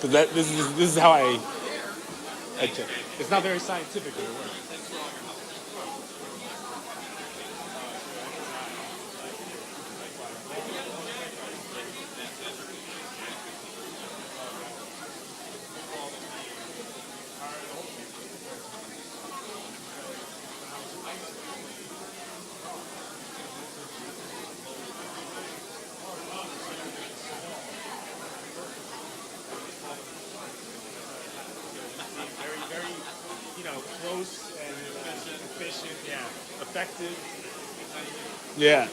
So this is how I check. It's not very scientific. But it works. Very, very, close and efficient. Yeah, effective. Yeah.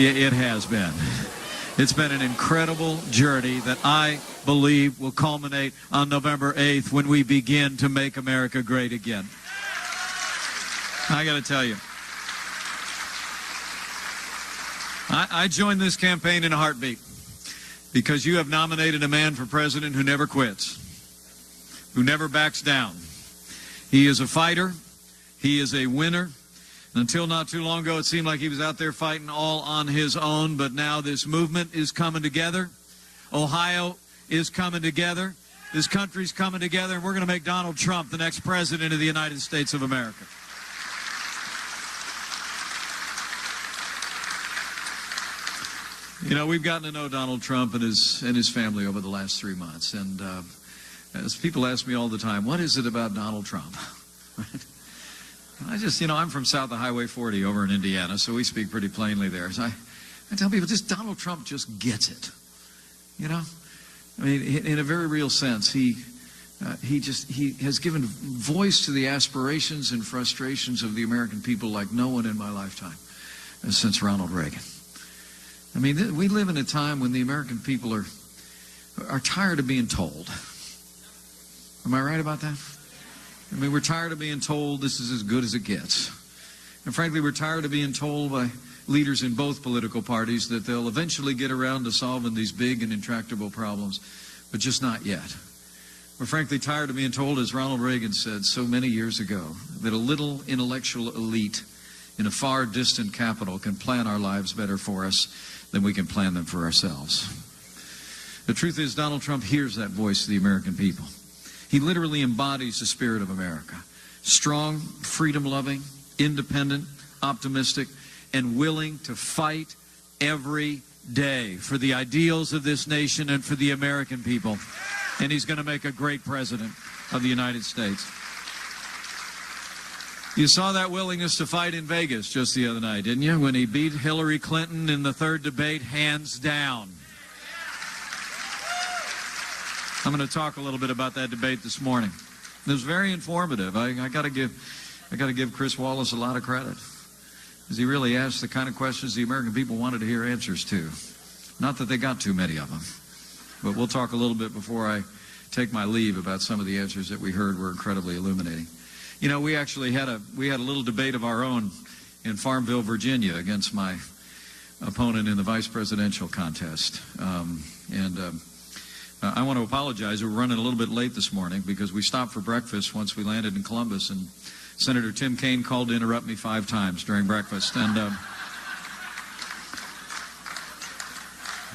It has been. It's been an incredible journey that I believe will culminate on November 8th when we begin to make America great again. I got to tell you, I joined this campaign in a heartbeat because you have nominated a man for president who never quits, who never backs down. He is a fighter. He is a winner. Until not too long ago, it seemed like he was out there fighting all on his own, but now this movement is coming together. Ohio is coming together. This country's coming together, and we're going to make Donald Trump the next president of the United States of America. You know, we've gotten to know Donald Trump and his family over the last 3 months, and as people ask me all the time, what is it about Donald Trump? I'm from south of Highway 40 over in Indiana, so we speak pretty plainly there. So I tell people, just Donald Trump just gets it. You know? I mean, in a very real sense, he has given voice to the aspirations and frustrations of the American people like no one in my lifetime since Ronald Reagan. I mean, we live in a time when the American people are tired of being told. Am I right about that? I mean, we're tired of being told this is as good as it gets. And frankly, we're tired of being told by leaders in both political parties that they'll eventually get around to solving these big and intractable problems, but just not yet. We're frankly tired of being told, as Ronald Reagan said so many years ago, that a little intellectual elite in a far distant capital can plan our lives better for us than we can plan them for ourselves. The truth is, Donald Trump hears that voice of the American people. He literally embodies the spirit of America. Strong, freedom-loving, independent, optimistic, and willing to fight every day for the ideals of this nation and for the American people. And he's going to make a great president of the United States. You saw that willingness to fight in Vegas just the other night, didn't you? When he beat Hillary Clinton in the third debate, hands down. I'm going to talk a little bit about that debate this morning. It was very informative. I got to give Chris Wallace a lot of credit, because he really asked the kind of questions the American people wanted to hear answers to. Not that they got too many of them, but we'll talk a little bit before I take my leave about some of the answers that we heard were incredibly illuminating. You know, we actually had a little debate of our own in Farmville, Virginia, against my opponent in the vice presidential contest. I want to apologize. We're running a little bit late this morning because we stopped for breakfast once we landed in Columbus, and Senator Tim Kaine called to interrupt me 5 times during breakfast, and I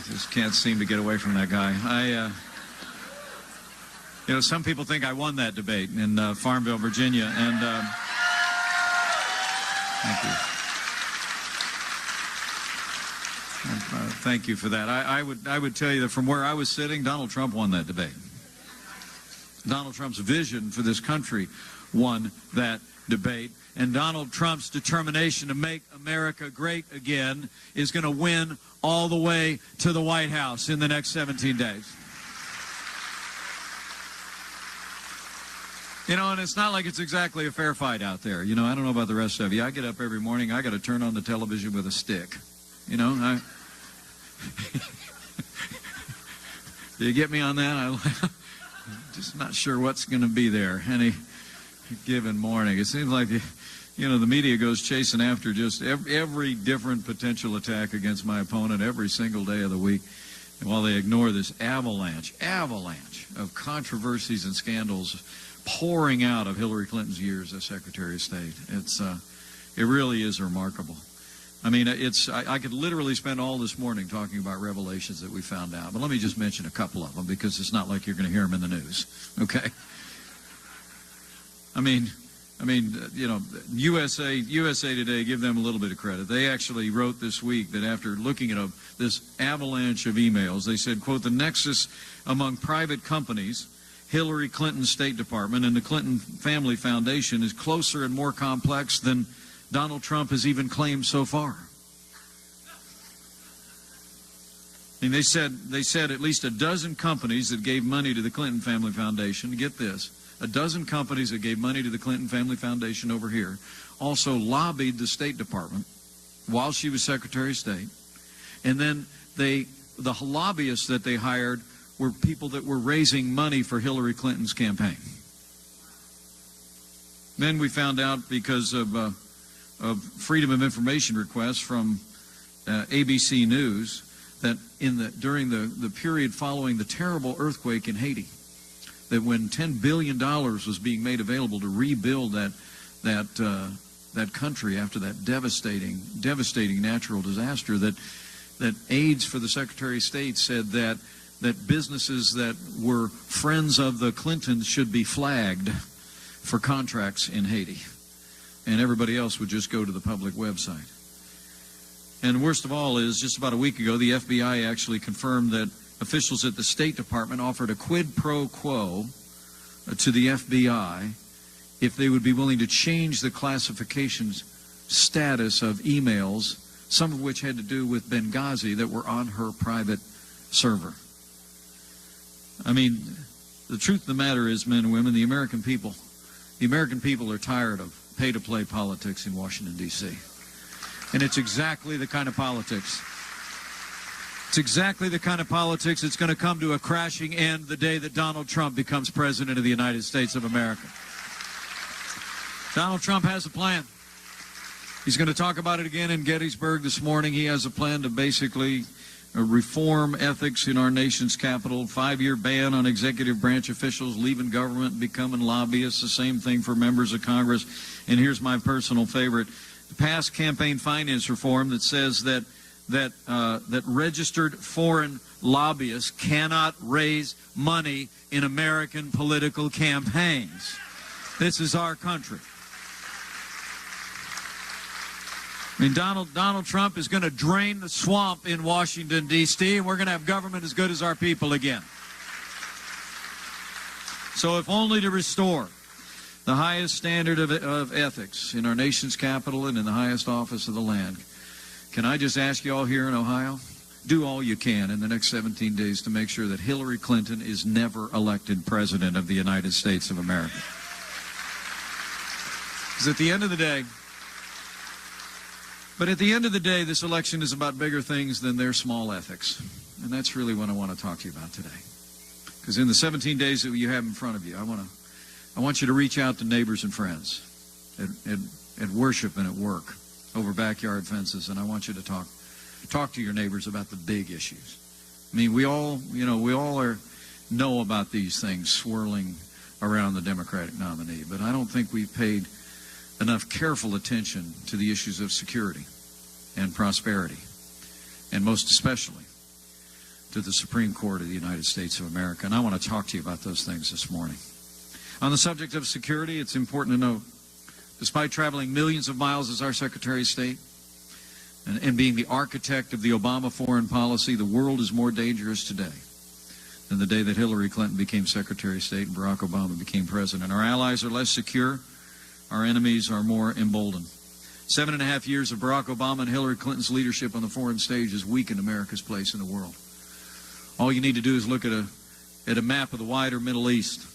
just can't seem to get away from that guy. Some people think I won that debate in Farmville, Virginia, and thank you. Thank you for that. I would tell you that from where I was sitting, Donald Trump won that debate. Donald Trump's vision for this country won that debate, and Donald Trump's determination to make America great again is going to win all the way to the White House in the next 17 days. You know, and it's not like it's exactly a fair fight out there. You know, I don't know about the rest of you. I get up every morning, I got to turn on the television with a stick. You know, you get me on that? I'm just not sure what's going to be there any given morning. It seems like, the media goes chasing after just every different potential attack against my opponent every single day of the week, and while they ignore this avalanche of controversies and scandals pouring out of Hillary Clinton's years as Secretary of State. It really is remarkable. I mean, I could literally spend all this morning talking about revelations that we found out, but let me just mention a couple of them because it's not like you're going to hear them in the news, okay? I mean, USA Today, give them a little bit of credit. They actually wrote this week that after looking at this avalanche of emails, they said, quote, the nexus among private companies, Hillary Clinton's State Department, and the Clinton Family Foundation is closer and more complex than Donald Trump has even claimed so far. And they said at least a dozen companies that gave money to the Clinton Family Foundation, get this, a dozen companies that gave money to the Clinton Family Foundation over here also lobbied the State Department while she was Secretary of State And then the lobbyists that they hired were people that were raising money for Hillary Clinton's campaign. Then we found out, because of freedom of information requests from ABC News, that during the period following the terrible earthquake in Haiti, that when $10 billion was being made available to rebuild that country after that devastating natural disaster, that aides for the Secretary of State said that businesses that were friends of the Clintons should be flagged for contracts in Haiti, and everybody else would just go to the public website. And worst of all is, just about a week ago, the FBI actually confirmed that officials at the State Department offered a quid pro quo to the FBI if they would be willing to change the classification status of emails, some of which had to do with Benghazi, that were on her private server. I mean, the truth of the matter is, men and women, the American people are tired of pay-to-play politics in Washington, D.C. And it's exactly the kind of politics. It's exactly the kind of politics that's going to come to a crashing end the day that Donald Trump becomes president of the United States of America. Donald Trump has a plan. He's going to talk about it again in Gettysburg this morning. He has a plan to basically reform ethics in our nation's capital, 5-year ban on executive branch officials leaving government, becoming lobbyists, the same thing for members of Congress. And here's my personal favorite, the past campaign finance reform that says that registered foreign lobbyists cannot raise money in American political campaigns. This is our country. I mean, Donald Trump is going to drain the swamp in Washington, D.C., and we're going to have government as good as our people again. So if only to restore the highest standard of ethics in our nation's capital and in the highest office of the land, can I just ask you all here in Ohio, do all you can in the next 17 days to make sure that Hillary Clinton is never elected president of the United States of America. Because at the end of the day, this election is about bigger things than their small ethics. And that's really what I want to talk to you about today. Because in the 17 days that you have in front of you, I want you to reach out to neighbors and friends at worship and at work, over backyard fences, and I want you to talk to your neighbors about the big issues. I mean, we all know about these things swirling around the Democratic nominee, but I don't think we've paid enough careful attention to the issues of security and prosperity, and most especially to the Supreme Court of the United States of America. And I want to talk to you about those things this morning. On the subject of security, it's important to note, despite traveling millions of miles as our Secretary of State and being the architect of the Obama foreign policy, the world is more dangerous today than the day that Hillary Clinton became Secretary of State and Barack Obama became president. Our allies are less secure. Our enemies are more emboldened. 7.5 years of Barack Obama and Hillary Clinton's leadership on the foreign stage has weakened America's place in the world. All you need to do is look at a map of the wider Middle East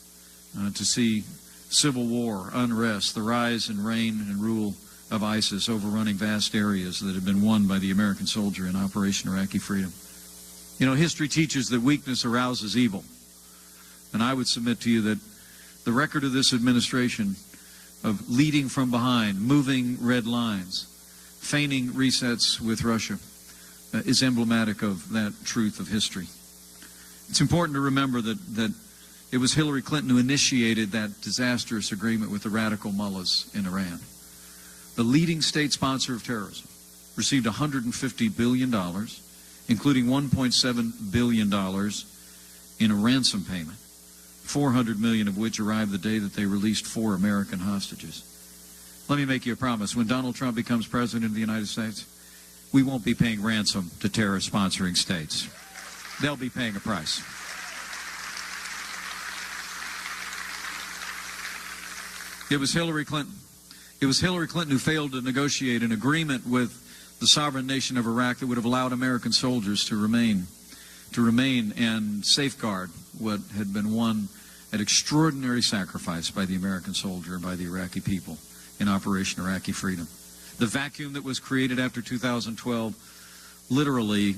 to see civil war, unrest, the rise and reign and rule of ISIS overrunning vast areas that have been won by the American soldier in Operation Iraqi Freedom. You know, history teaches that weakness arouses evil. And I would submit to you that the record of this administration of leading from behind, moving red lines, feigning resets with Russia, is emblematic of that truth of history. It's important to remember that it was Hillary Clinton who initiated that disastrous agreement with the radical mullahs in Iran. The leading state sponsor of terrorism received $150 billion, including $1.7 billion in a ransom payment, $400 million of which arrived the day that they released 4 American hostages. Let me make you a promise. When Donald Trump becomes president of the United States, we won't be paying ransom to terrorist-sponsoring states. They'll be paying a price. It was Hillary Clinton. It was Hillary Clinton who failed to negotiate an agreement with the sovereign nation of Iraq that would have allowed American soldiers to remain and safeguard what had been won at extraordinary sacrifice by the American soldier and by the Iraqi people in Operation Iraqi Freedom. The vacuum that was created after 2012 literally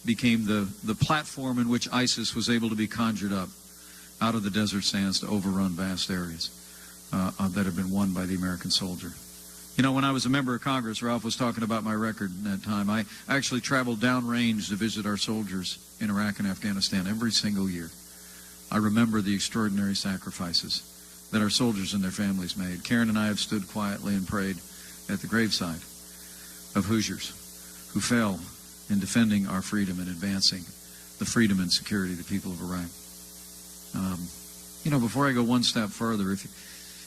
became the platform in which ISIS was able to be conjured up out of the desert sands to overrun vast areas that had been won by the American soldier. You know, when I was a member of Congress, Ralph was talking about my record in that time. I actually traveled downrange to visit our soldiers in Iraq and Afghanistan every single year. I remember the extraordinary sacrifices that our soldiers and their families made. Karen and I have stood quietly and prayed at the graveside of Hoosiers who fell in defending our freedom and advancing the freedom and security of the people of Iraq. You know, before I go one step further,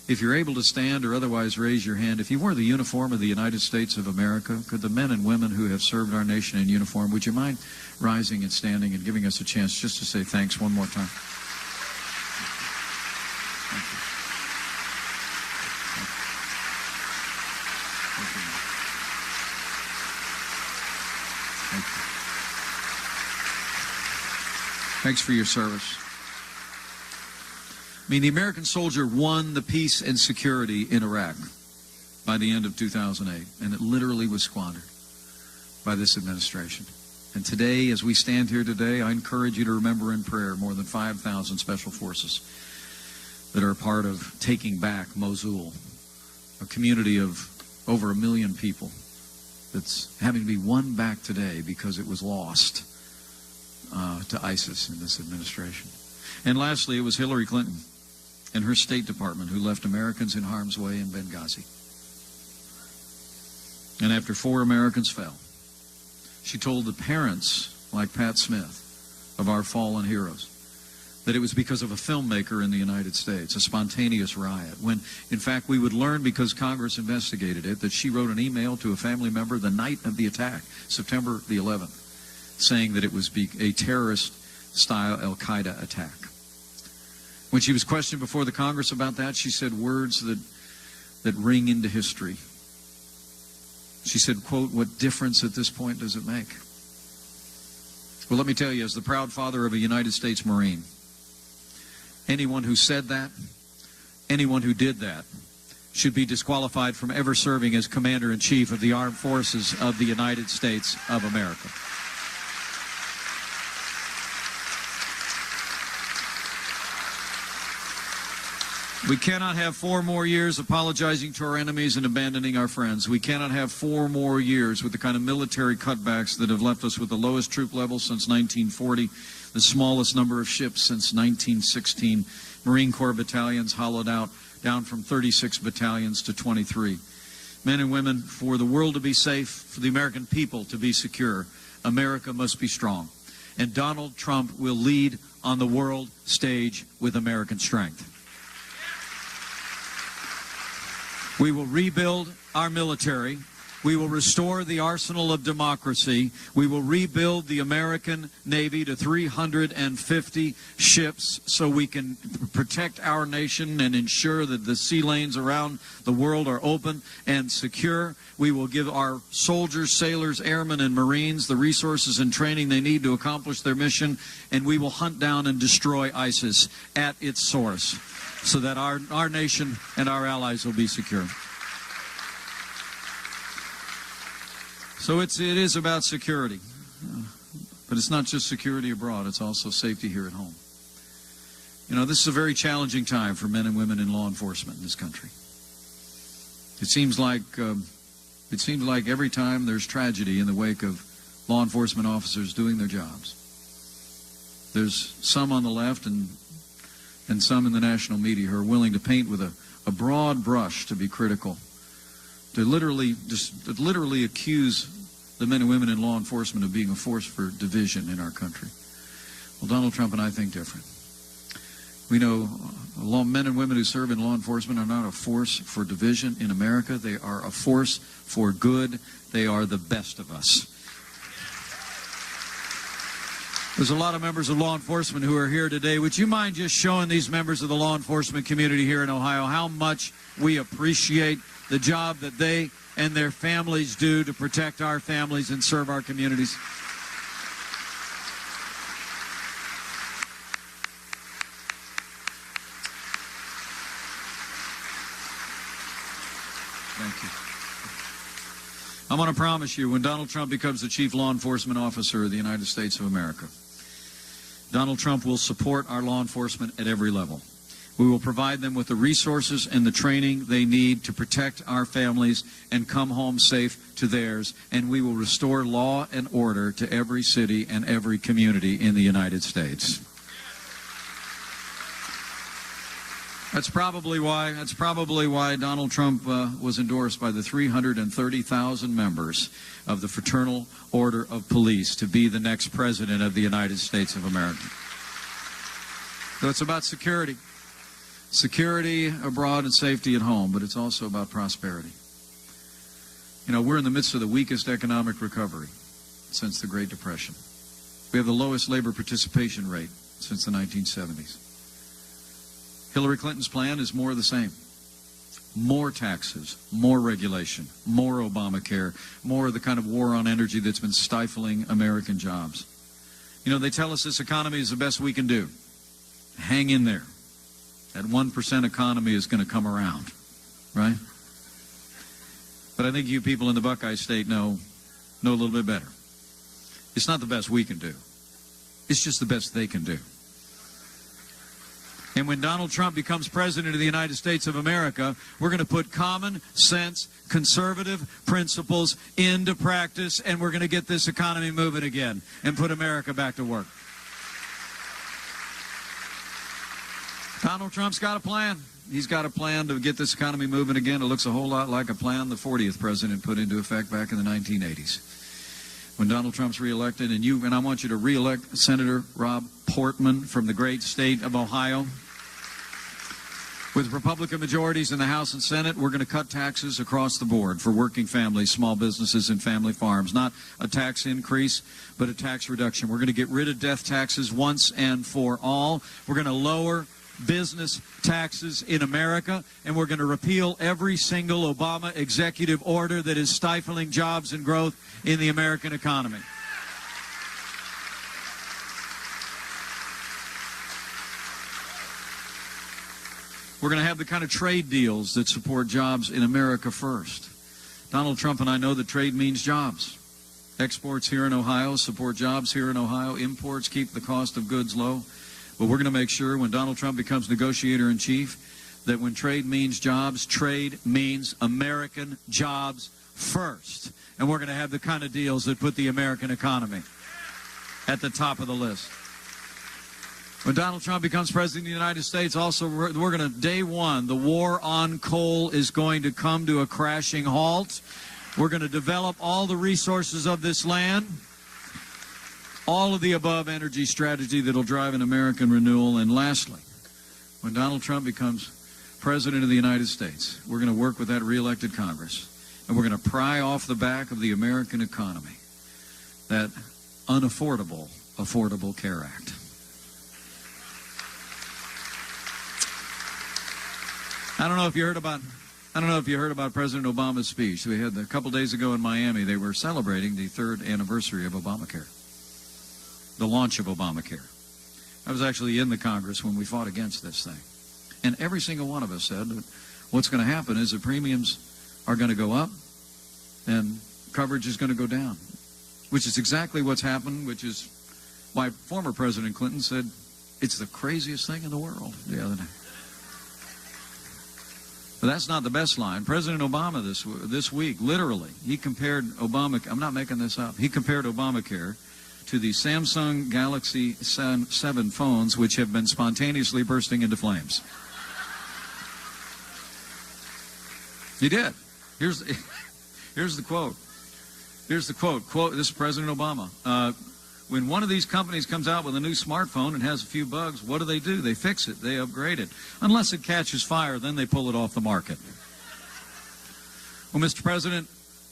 if you're able to stand or otherwise raise your hand, if you wore the uniform of the United States of America, could the men and women who have served our nation in uniform, would you mind rising and standing and giving us a chance just to say thanks one more time? Thank you. Thank you. Thanks for your service. I mean, the American soldier won the peace and security in Iraq by the end of 2008, and it literally was squandered by this administration. And today, as we stand here today, I encourage you to remember in prayer more than 5,000 special forces that are part of taking back Mosul, a community of over 1 million people that's having to be won back today because it was lost to ISIS in this administration. And lastly, it was Hillary Clinton and her State Department who left Americans in harm's way in Benghazi. And after 4 Americans fell, she told the parents, like Pat Smith, of our fallen heroes, that it was because of a filmmaker in the United States, a spontaneous riot, when, in fact, we would learn, because Congress investigated it, that she wrote an email to a family member the night of the attack, September the 11th, saying that it was a terrorist-style al-Qaeda attack. When she was questioned before the Congress about that, she said words that ring into history. She said, quote, "What difference at this point does it make?" Well, let me tell you, as the proud father of a United States Marine, anyone who said that, anyone who did that, should be disqualified from ever serving as Commander-in-Chief of the Armed Forces of the United States of America. We cannot have 4 more years apologizing to our enemies and abandoning our friends. We cannot have 4 more years with the kind of military cutbacks that have left us with the lowest troop level since 1940, the smallest number of ships since 1916, Marine Corps battalions hollowed out, down from 36 battalions to 23. Men and women, for the world to be safe, for the American people to be secure, America must be strong. And Donald Trump will lead on the world stage with American strength. We will rebuild our military. We will restore the arsenal of democracy. We will rebuild the American Navy to 350 ships so we can protect our nation and ensure that the sea lanes around the world are open and secure. We will give our soldiers, sailors, airmen, and Marines the resources and training they need to accomplish their mission, and we will hunt down and destroy ISIS at its source, so that our nation and our allies will be secure. So it is about security. But it's not just security abroad, it's also safety here at home. You know, this is a very challenging time for men and women in law enforcement in this country. It seems like every time there's tragedy in the wake of law enforcement officers doing their jobs, there's some on the left and some in the national media who are willing to paint with a broad brush to be critical, to literally accuse the men and women in law enforcement of being a force for division in our country. Well, Donald Trump and I think different. We know men and women who serve in law enforcement are not a force for division in America. They are a force for good. They are the best of us. There's a lot of members of law enforcement who are here today. Would you mind just showing these members of the law enforcement community here in Ohio how much we appreciate the job that they and their families do to protect our families and serve our communities? Thank you. I want to promise you, when Donald Trump becomes the chief law enforcement officer of the United States of America, Donald Trump will support our law enforcement at every level. We will provide them with the resources and the training they need to protect our families and come home safe to theirs, and we will restore law and order to every city and every community in the United States. That's probably why Donald Trump was endorsed by the 330,000 members of the Fraternal Order of Police to be the next president of the United States of America. So it's about security. Security abroad and safety at home, but it's also about prosperity. You know, we're in the midst of the weakest economic recovery since the Great Depression. We have the lowest labor participation rate since the 1970s. Hillary Clinton's plan is more of the same. More taxes, more regulation, more Obamacare, more of the kind of war on energy that's been stifling American jobs. You know, they tell us this economy is the best we can do. Hang in there. That 1% economy is going to come around, right? But I think you people in the Buckeye State know a little bit better. It's not the best we can do. It's just the best they can do. And when Donald Trump becomes president of the United States of America, we're going to put common sense, conservative principles into practice, and we're going to get this economy moving again and put America back to work. Donald Trump's got a plan. He's got a plan to get this economy moving again. It looks a whole lot like a plan the 40th president put into effect back in the 1980s. When Donald Trump's reelected, and I want you to reelect Senator Rob Portman from the great state of Ohio. With Republican majorities in the House and Senate, we're going to cut taxes across the board for working families, small businesses, and family farms. Not a tax increase, but a tax reduction. We're going to get rid of death taxes once and for all. We're going to lower business taxes in America, and we're going to repeal every single Obama executive order that is stifling jobs and growth in the American economy. We're going to have the kind of trade deals that support jobs in America first. Donald Trump and I know that trade means jobs. Exports here in Ohio support jobs here in Ohio. Imports keep the cost of goods low. But we're going to make sure when Donald Trump becomes negotiator-in-chief that when trade means jobs, trade means American jobs first. And we're going to have the kind of deals that put the American economy at the top of the list. When Donald Trump becomes president of the United States, also we're going to, day one, the war on coal is going to come to a crashing halt. We're going to develop all the resources of this land. All of the above energy strategy that will drive an American renewal. And lastly, when Donald Trump becomes president of the United States, we're going to work with that reelected Congress, and we're going to pry off the back of the American economy that unaffordable Affordable Care Act. I don't know if you heard about President Obama's speech. We had a couple days ago in Miami. They were celebrating the 3rd anniversary of Obamacare. The launch of Obamacare. I was actually in the Congress when we fought against this thing. And every single one of us said that what's going to happen is the premiums are going to go up and coverage is going to go down, which is exactly what's happened, which is why former President Clinton said it's the craziest thing in the world the other day. But that's not the best line. President Obama this week, literally, he compared Obamacare, I'm not making this up, he compared Obamacare to the Samsung Galaxy 7 phones, which have been spontaneously bursting into flames. He did. Here's the quote. Here's the quote. This is President Obama. When one of these companies comes out with a new smartphone and has a few bugs, what do? They fix it. They upgrade it. Unless it catches fire, then they pull it off the market. Well, Mr. President,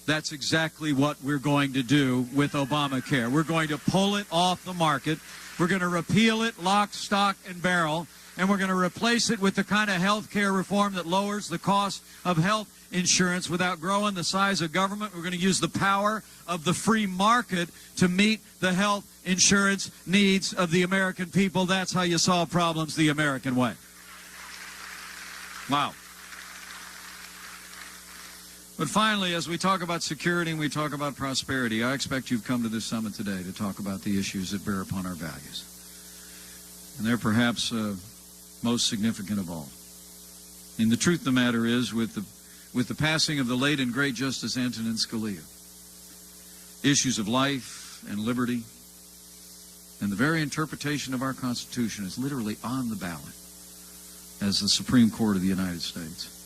that's exactly what we're going to do with Obamacare. We're going to pull it off the market. We're going to repeal it lock, stock, and barrel. And we're going to replace it with the kind of health care reform that lowers the cost of health insurance without growing the size of government. We're going to use the power of the free market to meet the health insurance needs of the American people. That's how you solve problems the American way. Wow. But finally, as we talk about security and we talk about prosperity, I expect you've come to this summit today to talk about the issues that bear upon our values. And they're perhaps most significant of all. And the truth of the matter is, with the passing of the late and great Justice Antonin Scalia, issues of life and liberty and the very interpretation of our Constitution is literally on the ballot as the Supreme Court of the United States.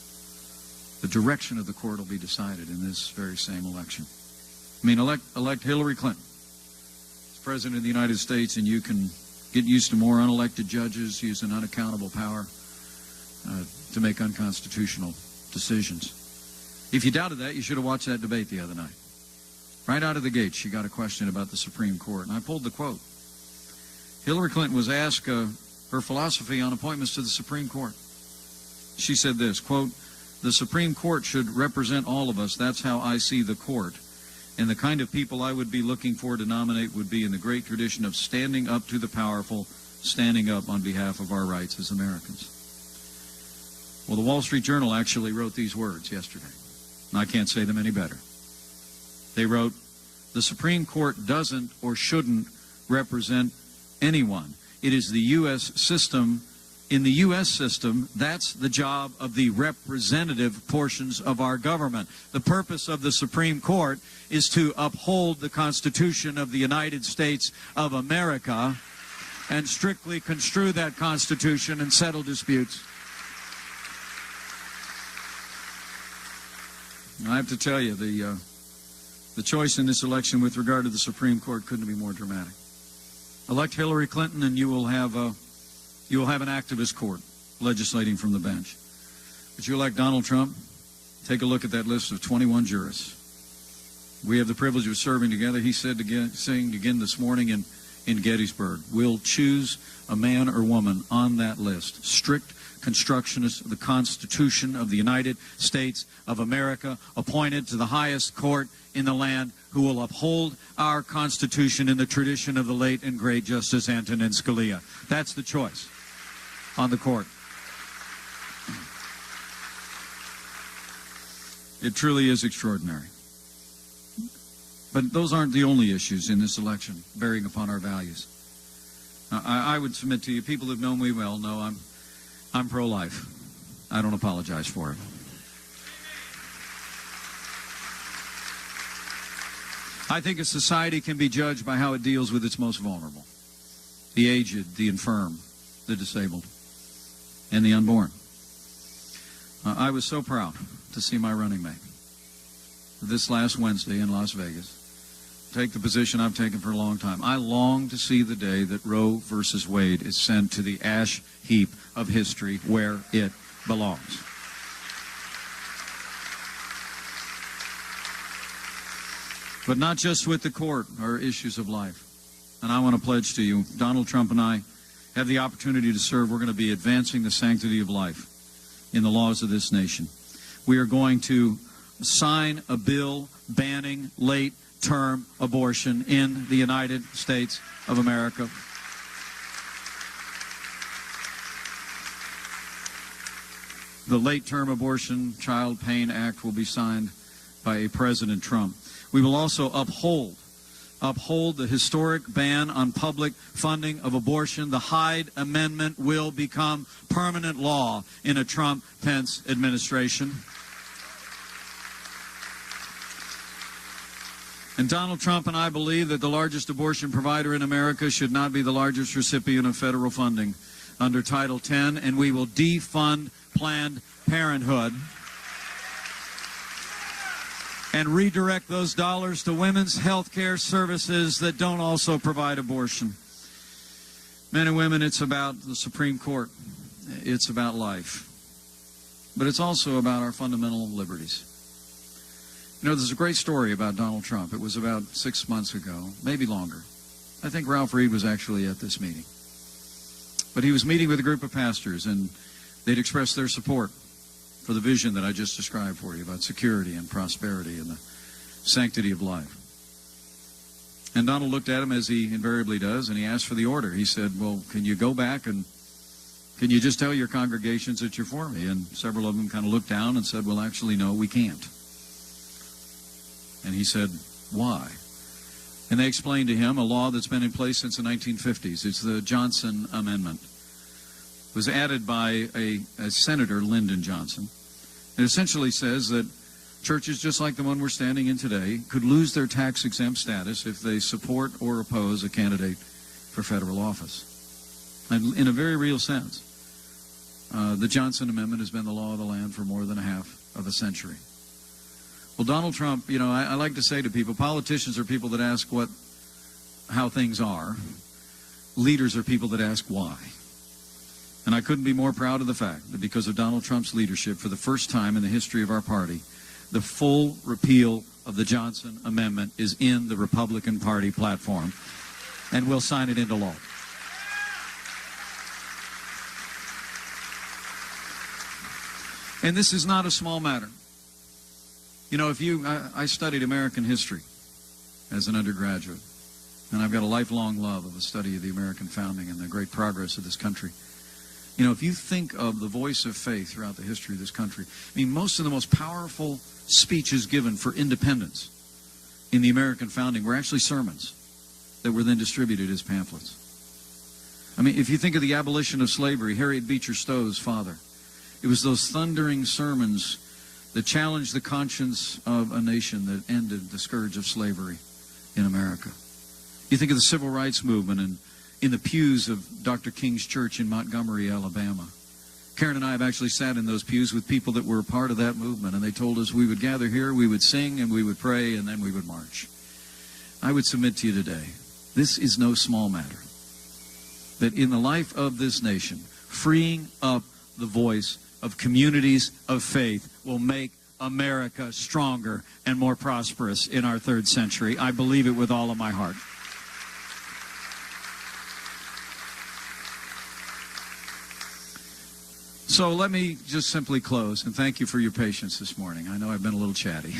The direction of the court will be decided in this very same election. I mean, elect Hillary Clinton as President of the United States, and you can get used to more unelected judges using unaccountable power to make unconstitutional decisions. If you doubted that, you should have watched that debate the other night. Right out of the gate, she got a question about the Supreme Court, and I pulled the quote. Hillary Clinton was asked her philosophy on appointments to the Supreme Court. She said this, quote, "The Supreme Court should represent all of us. That's how I see the court. And the kind of people I would be looking for to nominate would be in the great tradition of standing up to the powerful, standing up on behalf of our rights as Americans." Well, the Wall Street Journal actually wrote these words yesterday, and I can't say them any better. They wrote, "The Supreme Court doesn't or shouldn't represent anyone. It is the U.S. system. In the U.S. system, that's the job of the representative portions of our government. The purpose of the Supreme Court is to uphold the Constitution of the United States of America and strictly construe that Constitution and settle disputes." I have to tell you, the choice in this election with regard to the Supreme Court couldn't be more dramatic. Elect Hillary Clinton, and you will have an activist court legislating from the bench. But you elect Donald Trump, take a look at that list of 21 jurists. We have the privilege of serving together. He said saying again this morning in Gettysburg, we'll choose a man or woman on that list, strict constructionists of the Constitution of the United States of America, appointed to the highest court in the land, who will uphold our Constitution in the tradition of the late and great Justice Antonin Scalia. That's the choice on the court. It truly is extraordinary. But those aren't the only issues in this election bearing upon our values. I would submit to you, people who've known me well know I'm pro-life. I don't apologize for it. I think a society can be judged by how it deals with its most vulnerable: the aged, the infirm, the disabled, and the unborn. I was so proud to see my running mate this last Wednesday in Las Vegas take the position I've taken for a long time. I long to see the day that Roe versus Wade is sent to the ash heap of history where it belongs. But not just with the court are issues of life. And I want to pledge to you, Donald Trump and I have the opportunity to serve. We're going to be advancing the sanctity of life in the laws of this nation. We are going to sign a bill banning late-term abortion in the United States of America. The Late-Term Abortion Child Pain Act will be signed by President Trump. We will also uphold the historic ban on public funding of abortion. The Hyde Amendment will become permanent law in a Trump-Pence administration. And Donald Trump and I believe that the largest abortion provider in America should not be the largest recipient of federal funding under Title X, and we will defund Planned Parenthood and redirect those dollars to women's health care services that don't also provide abortion. Men and women, it's about the Supreme Court. It's about life. But it's also about our fundamental liberties. You know, there's a great story about Donald Trump. It was about 6 months ago, maybe longer. I think Ralph Reed was actually at this meeting. But he was meeting with a group of pastors, and they'd expressed their support for the vision that I just described for you about security and prosperity and the sanctity of life. And Donald looked at him, as he invariably does, and he asked for the order. He said, well, can you go back and can you just tell your congregations that you're for me? And several of them kind of looked down and said, well, actually, no, we can't. And he said, why? And they explained to him a law that's been in place since the 1950s. It's the Johnson Amendment. It was added by a Senator, Lyndon Johnson. It essentially says that churches just like the one we're standing in today could lose their tax-exempt status if they support or oppose a candidate for federal office. And in a very real sense, the Johnson Amendment has been the law of the land for more than a half of a century. Well, Donald Trump, you know, I like to say to people, politicians are people that ask how things are. Leaders are people that ask why. And I couldn't be more proud of the fact that because of Donald Trump's leadership, for the first time in the history of our party, the full repeal of the Johnson Amendment is in the Republican Party platform, and we'll sign it into law. And this is not a small matter. You know, I studied American history as an undergraduate, and I've got a lifelong love of the study of the American founding and the great progress of this country. You know, if you think of the voice of faith throughout the history of this country, I mean, most of the most powerful speeches given for independence in the American founding were actually sermons that were then distributed as pamphlets. I mean, if you think of the abolition of slavery, Harriet Beecher Stowe's father, it was those thundering sermons that challenged the conscience of a nation that ended the scourge of slavery in America. You think of the civil rights movement and in the pews of Dr. King's church in Montgomery, Alabama. Karen and I have actually sat in those pews with people that were a part of that movement, and they told us we would gather here, we would sing, and we would pray, and then we would march. I would submit to you today, this is no small matter. That in the life of this nation, freeing up the voice of communities of faith will make America stronger and more prosperous in our third century. I believe it with all of my heart. So let me just simply close, and thank you for your patience this morning. I know I've been a little chatty.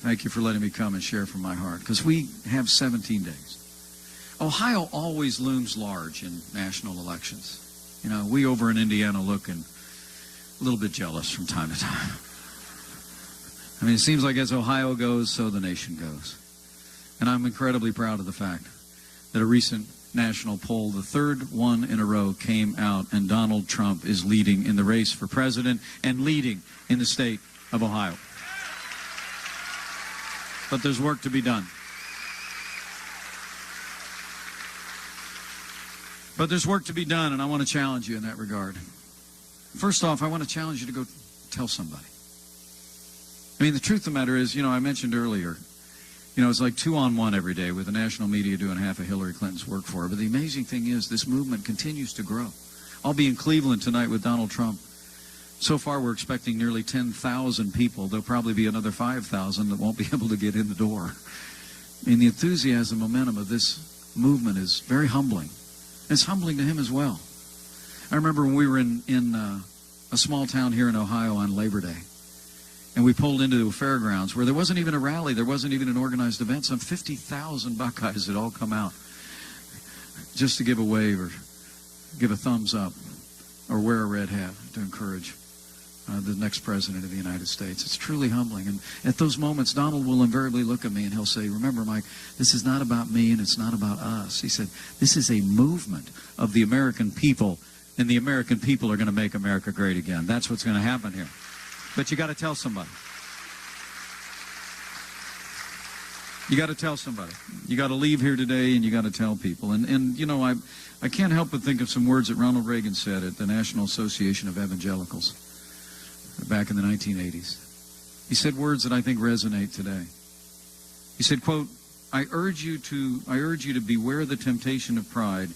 Thank you for letting me come and share from my heart, because we have 17 days. Ohio always looms large in national elections. You know, we over in Indiana looking a little bit jealous from time to time. I mean, it seems like as Ohio goes, so the nation goes. And I'm incredibly proud of the fact that a recent national poll, the third one in a row, came out, and Donald Trump is leading in the race for president and leading in the state of Ohio. But there's work to be done. But there's work to be done, and I want to challenge you in that regard. First off, I want to challenge you to go tell somebody. I mean, the truth of the matter is, you know, I mentioned earlier, you know, it's like 2-on-1 every day with the national media doing half of Hillary Clinton's work for her. But the amazing thing is this movement continues to grow. I'll be in Cleveland tonight with Donald Trump. So far, we're expecting nearly 10,000 people. There'll probably be another 5,000 that won't be able to get in the door. I mean, the enthusiasm, momentum of this movement is very humbling. It's humbling to him as well. I remember when we were in a small town here in Ohio on Labor Day, and we pulled into a fairgrounds where there wasn't even a rally, there wasn't even an organized event. Some 50,000 Buckeyes had all come out just to give a wave or give a thumbs up or wear a red hat to encourage the next president of the United States. It's truly humbling. And at those moments, Donald will invariably look at me and he'll say, remember, Mike, this is not about me and it's not about us. He said, this is a movement of the American people, and the American people are going to make America great again. That's what's going to happen here. But you got to tell somebody. You got to tell somebody. You got to leave here today and you got to tell people. And you know, I can't help but think of some words that Ronald Reagan said at the National Association of Evangelicals back in the 1980s. He said words that I think resonate today. He said, quote, I urge you to beware the temptation of pride,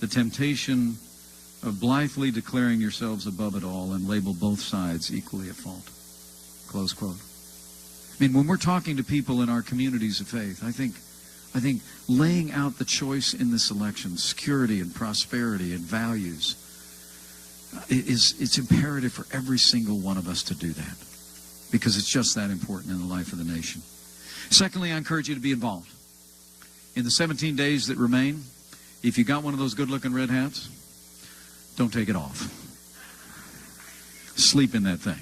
the temptation of blithely declaring yourselves above it all and label both sides equally at fault. Close quote. I mean, when we're talking to people in our communities of faith, I think laying out the choice in this election, security and prosperity and values, it's imperative for every single one of us to do that, because it's just that important in the life of the nation. Secondly, I encourage you to be involved. In the 17 days that remain, if you got one of those good-looking red hats, don't take it off. Sleep in that thing.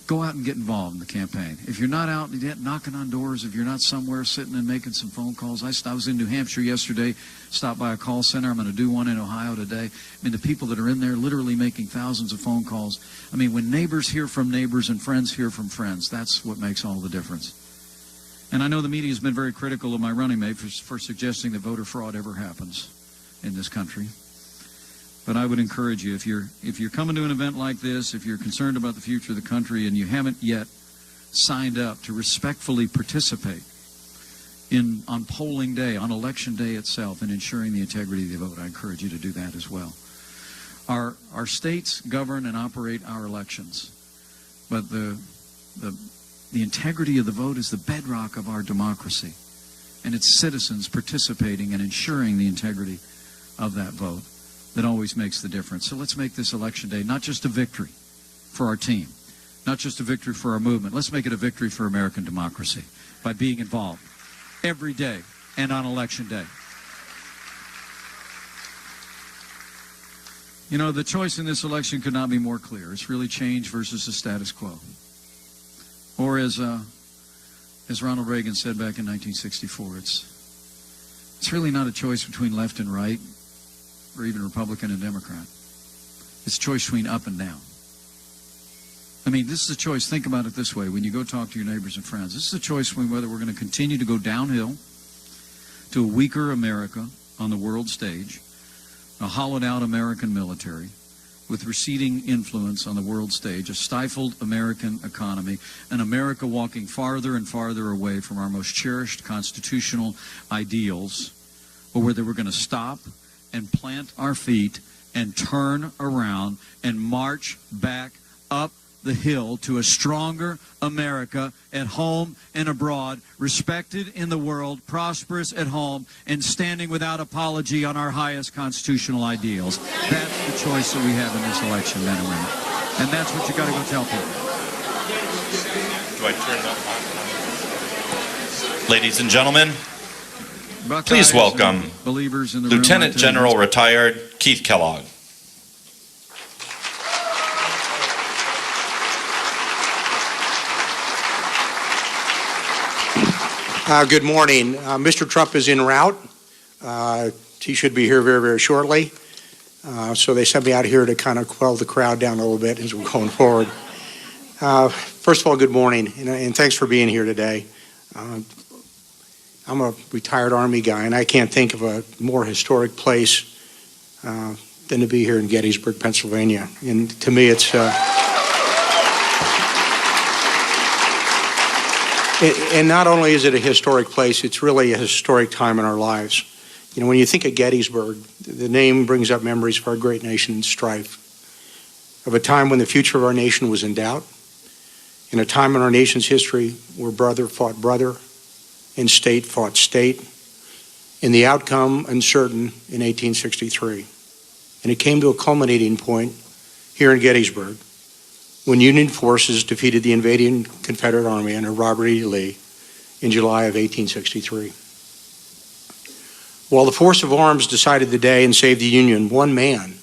go out and get involved in the campaign. If you're not out yet knocking on doors, if you're not somewhere sitting and making some phone calls, I was in New Hampshire yesterday, stopped by a call center. I'm going to do one in Ohio today. I mean, the people that are in there literally making thousands of phone calls. I mean, when neighbors hear from neighbors and friends hear from friends, that's what makes all the difference. And I know the media has been very critical of my running mate for suggesting that voter fraud ever happens in this country. But I would encourage you, if you're coming to an event like this, if you're concerned about the future of the country and you haven't yet signed up to respectfully participate on polling day, on election day itself, and ensuring the integrity of the vote, I encourage you to do that as well. Our states govern and operate our elections, but the integrity of the vote is the bedrock of our democracy, and it's citizens participating and ensuring the integrity of that vote that always makes the difference. So let's make this election day not just a victory for our team, not just a victory for our movement. Let's make it a victory for American democracy by being involved every day and on election day. You know, the choice in this election could not be more clear. It's really change versus the status quo. Or as Ronald Reagan said back in 1964, it's really not a choice between left and right, or even Republican and Democrat. It's a choice between up and down. I mean, this is a choice. Think about it this way. When you go talk to your neighbors and friends, this is a choice between whether we're going to continue to go downhill to a weaker America on the world stage, a hollowed-out American military with receding influence on the world stage, a stifled American economy, an America walking farther and farther away from our most cherished constitutional ideals, or whether we're going to stop and plant our feet and turn around and march back up the hill to a stronger America at home and abroad, respected in the world, prosperous at home, and standing without apology on our highest constitutional ideals. That's the choice that we have in this election, men and women. And that's what you got to go tell people. Do I turn it up? Ladies and gentlemen, please welcome believers in the Lieutenant General retired Keith Kellogg. Good morning. Mr. Trump is en route. He should be here very, very shortly. So they sent me out here to kind of quell the crowd down a little bit as we're going forward. First of all, good morning, and thanks for being here today. I'm a retired Army guy, and I can't think of a more historic place than to be here in Gettysburg, Pennsylvania. And to me, it's and not only is it a historic place, it's really a historic time in our lives. You know, when you think of Gettysburg, the name brings up memories of our great nation's strife, of a time when the future of our nation was in doubt, in a time in our nation's history where brother fought brother and state fought state, and the outcome uncertain in 1863. And it came to a culminating point here in Gettysburg when Union forces defeated the invading Confederate Army under Robert E. Lee in July of 1863. While the force of arms decided the day and saved the Union, one man,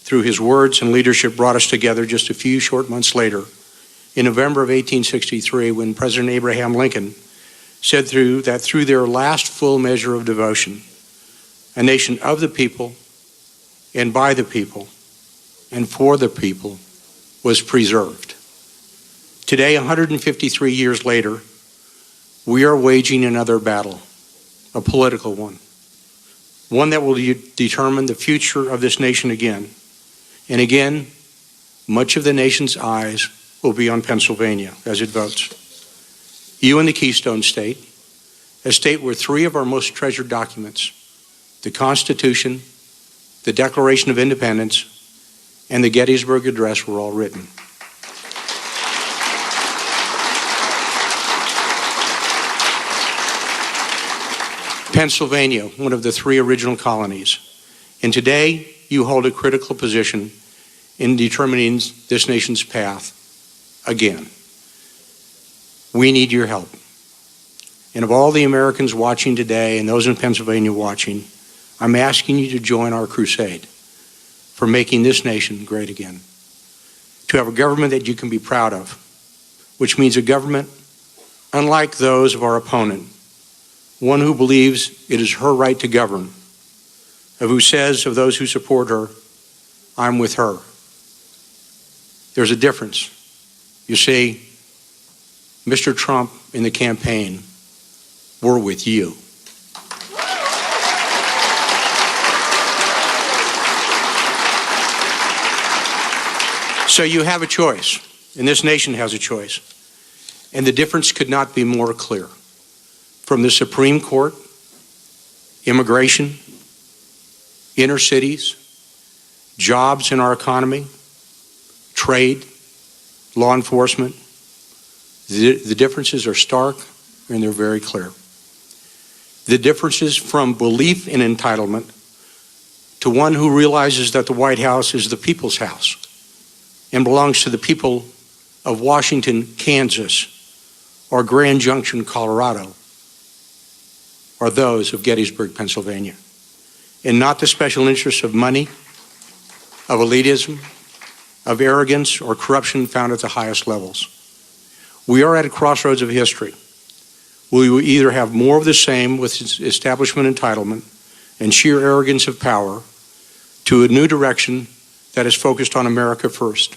through his words and leadership, brought us together just a few short months later, in November of 1863, when President Abraham Lincoln said that through their last full measure of devotion, a nation of the people and by the people and for the people was preserved. Today, 153 years later, we are waging another battle, a political one that will determine the future of this nation again. And again, much of the nation's eyes will be on Pennsylvania as it votes. You in the Keystone State, a state where three of our most treasured documents, the Constitution, the Declaration of Independence, and the Gettysburg Address, were all written. Pennsylvania, one of the three original colonies. And today, you hold a critical position in determining this nation's path again. We need your help. And of all the Americans watching today and those in Pennsylvania watching, I'm asking you to join our crusade for making this nation great again. To have a government that you can be proud of, which means a government unlike those of our opponent, one who believes it is her right to govern, of who says of those who support her, I'm with her. There's a difference. You see, Mr. Trump in the campaign, we're with you. So you have a choice, and this nation has a choice. And the difference could not be more clear. From the Supreme Court, immigration, inner cities, jobs in our economy, trade, law enforcement, the differences are stark and they're very clear. The differences from belief in entitlement to one who realizes that the White House is the people's house and belongs to the people of Washington, Kansas, or Grand Junction, Colorado, are those of Gettysburg, Pennsylvania, and not the special interests of money, of elitism, of arrogance, or corruption found at the highest levels. We are at a crossroads of history. We will either have more of the same with establishment entitlement and sheer arrogance of power to a new direction that is focused on America first,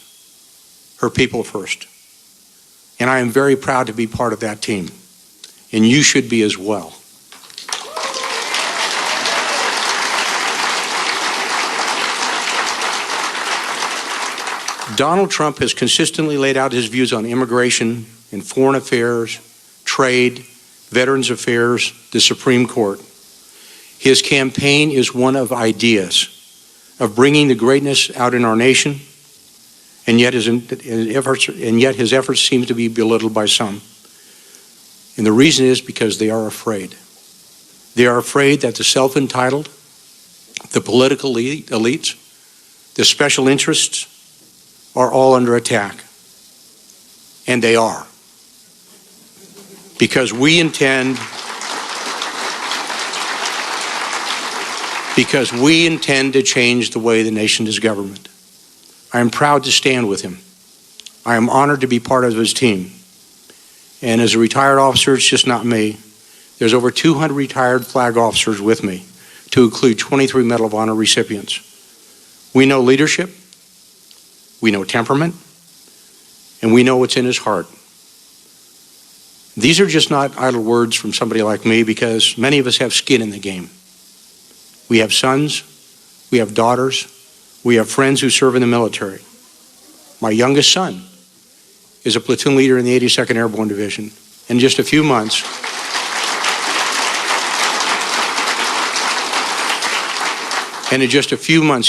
her people first. And I am very proud to be part of that team, and you should be as well. Donald Trump has consistently laid out his views on immigration and foreign affairs, trade, Veterans Affairs, the Supreme Court. His campaign is one of ideas, of bringing the greatness out in our nation, and yet his efforts seem to be belittled by some. And the reason is because they are afraid. They are afraid that the self-entitled, the political elites, the special interests are all under attack. And they are. Because we intend to change the way the nation is governed. I am proud to stand with him. I am honored to be part of his team. And as a retired officer, it's just not me. There's over 200 retired flag officers with me, to include 23 Medal of Honor recipients. We know leadership, we know temperament, and we know what's in his heart. These are just not idle words from somebody like me, because many of us have skin in the game. We have sons, we have daughters, we have friends who serve in the military. My youngest son is a platoon leader in the 82nd Airborne Division. In just a few months,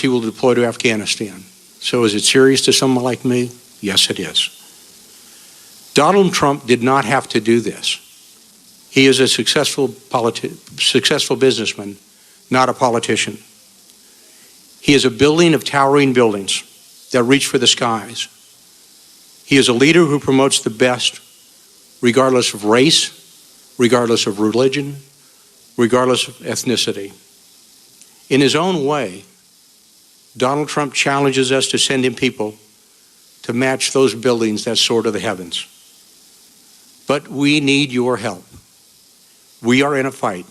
he will deploy to Afghanistan. So is it serious to someone like me? Yes, it is. Donald Trump did not have to do this. He is a successful businessman, not a politician. He is a building of towering buildings that reach for the skies. He is a leader who promotes the best, regardless of race, regardless of religion, regardless of ethnicity. In his own way, Donald Trump challenges us to send him people to match those buildings that soar to the heavens. But we need your help. We are in a fight,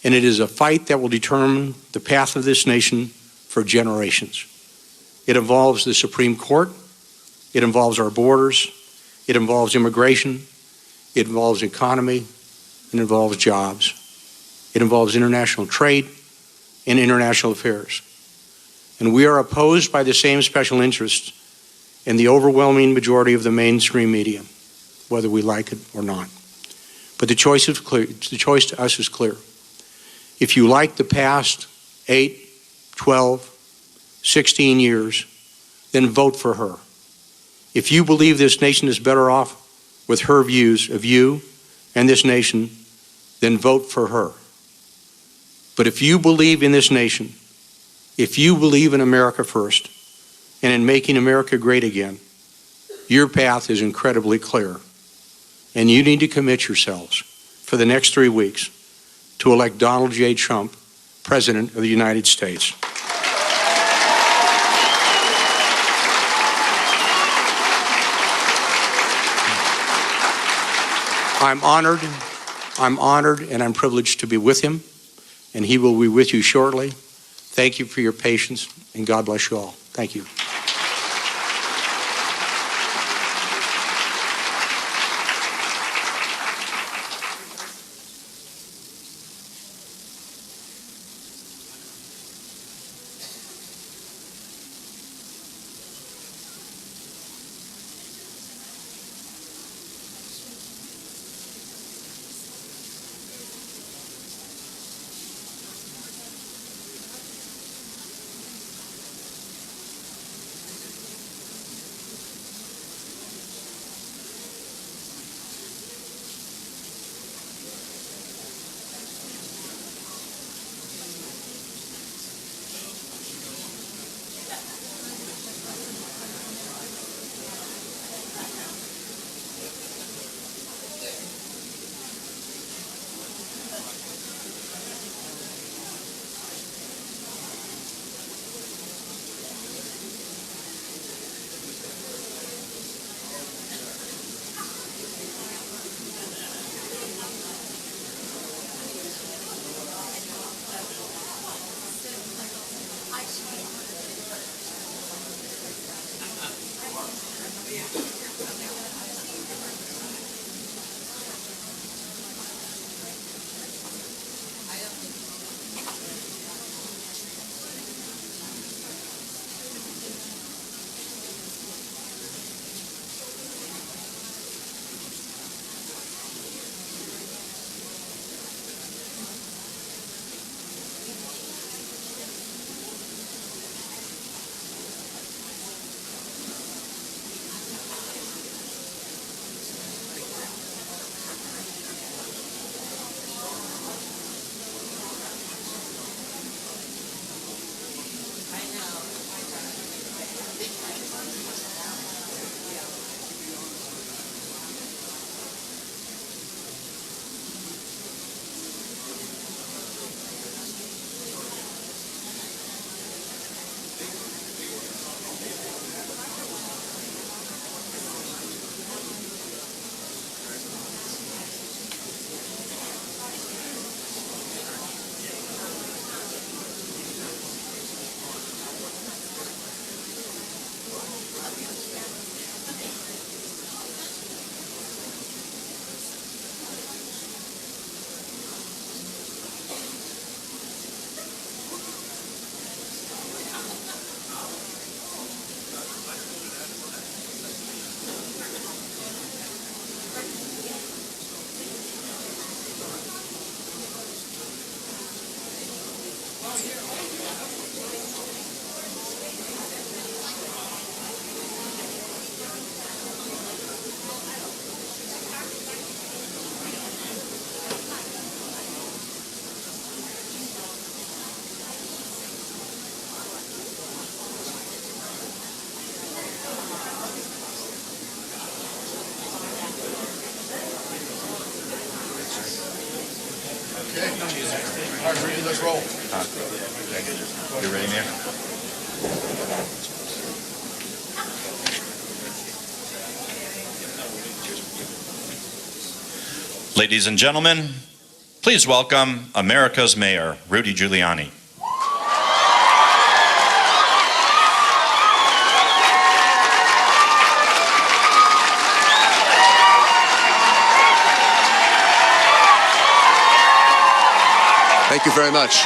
and it is a fight that will determine the path of this nation for generations. It involves the Supreme Court, it involves our borders, it involves immigration, it involves economy, it involves jobs, it involves international trade and international affairs. And we are opposed by the same special interests in the overwhelming majority of the mainstream media, whether we like it or not. But the choice is clear. The choice to us is clear. If you like the past 8, 12, 16 years, then vote for her. If you believe this nation is better off with her views of you and this nation, then vote for her. But if you believe in this nation, if you believe in America first and in making America great again, your path is incredibly clear. And you need to commit yourselves for the next 3 weeks to elect Donald J. Trump, President of the United States. I'm honored, and I'm privileged to be with him, and he will be with you shortly. Thank you for your patience, and God bless you all. Thank you. All right, Ricky, let's roll. You ready, Mayor? Ladies and gentlemen, please welcome America's Mayor, Rudy Giuliani. Thank you very much.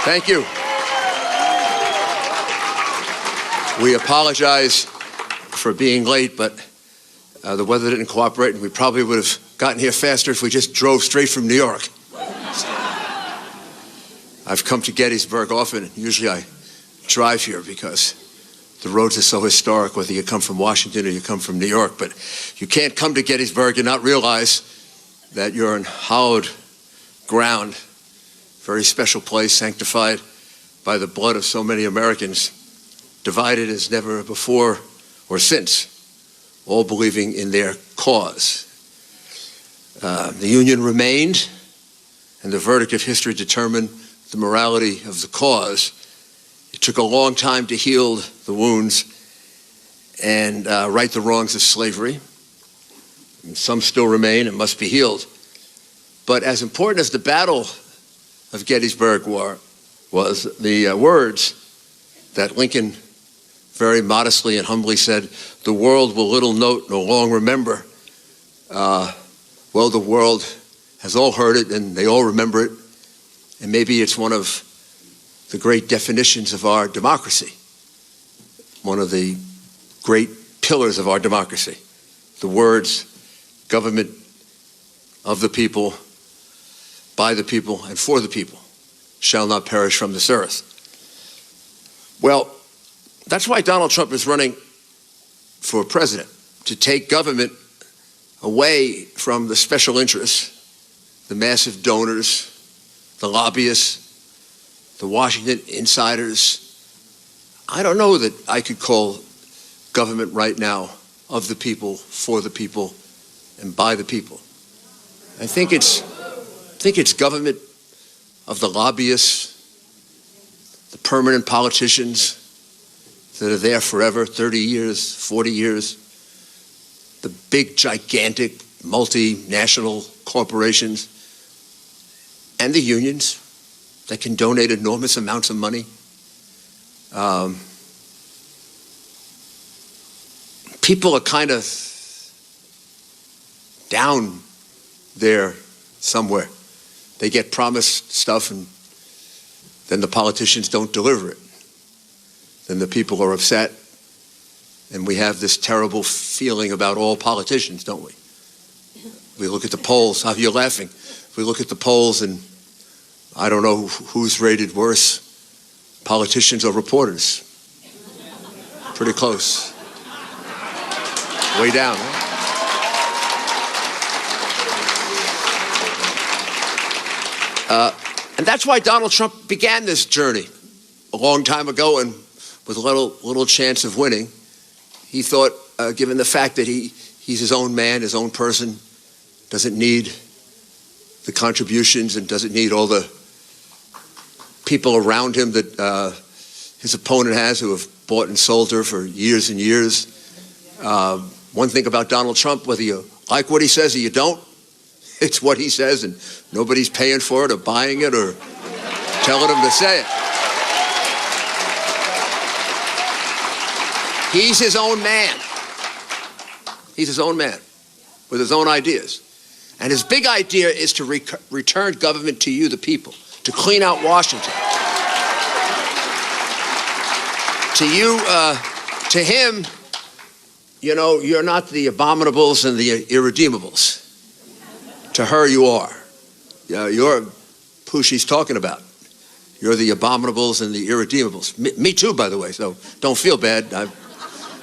Thank you. We apologize for being late, but the weather didn't cooperate, and we probably would have gotten here faster if we just drove straight from New York. I've come to Gettysburg often. Usually I drive here because the roads are so historic, whether you come from Washington or you come from New York. But you can't come to Gettysburg and not realize that you're on hallowed ground, very special place, sanctified by the blood of so many Americans, divided as never before or since, all believing in their cause. The Union remained, and the verdict of history determined the morality of the cause. It took a long time to heal the wounds and right the wrongs of slavery. Some still remain and must be healed. But as important as the Battle of Gettysburg was the words that Lincoln very modestly and humbly said, "The world will little note nor long remember." Well, the world has all heard it and they all remember it. And maybe it's one of the great definitions of our democracy, one of the great pillars of our democracy. The words, government of the people, by the people, and for the people, shall not perish from this earth. Well, that's why Donald Trump is running for president, to take government away from the special interests, the massive donors, the lobbyists, the Washington insiders. I don't know that I could call government right now of the people, for the people, and by the people. I think it's government of the lobbyists, the permanent politicians that are there forever, 30 years, 40 years, the big, gigantic, multinational corporations, and the unions that can donate enormous amounts of money. People are kind of down there somewhere. They get promised stuff and then the politicians don't deliver it. Then the people are upset. And we have this terrible feeling about all politicians, don't we? We look at the polls. How you're laughing? We look at the polls and I don't know who's rated worse, politicians or reporters. Pretty close. Way down, huh? And that's why Donald Trump began this journey a long time ago, and with little chance of winning. He thought, given the fact that he's his own man, his own person, doesn't need the contributions and doesn't need all the people around him that his opponent has, who have bought and sold her for years and years. One thing about Donald Trump, whether you like what he says or you don't, it's what he says, and nobody's paying for it or buying it or telling him to say it. He's his own man. He's his own man with his own ideas. And his big idea is to return government to you, the people, to clean out Washington. To you, to him, you know, you're not the abominables and the irredeemables. To her, you are. You're who she's talking about. You're the abominables and the irredeemables. Me too, by the way, so don't feel bad.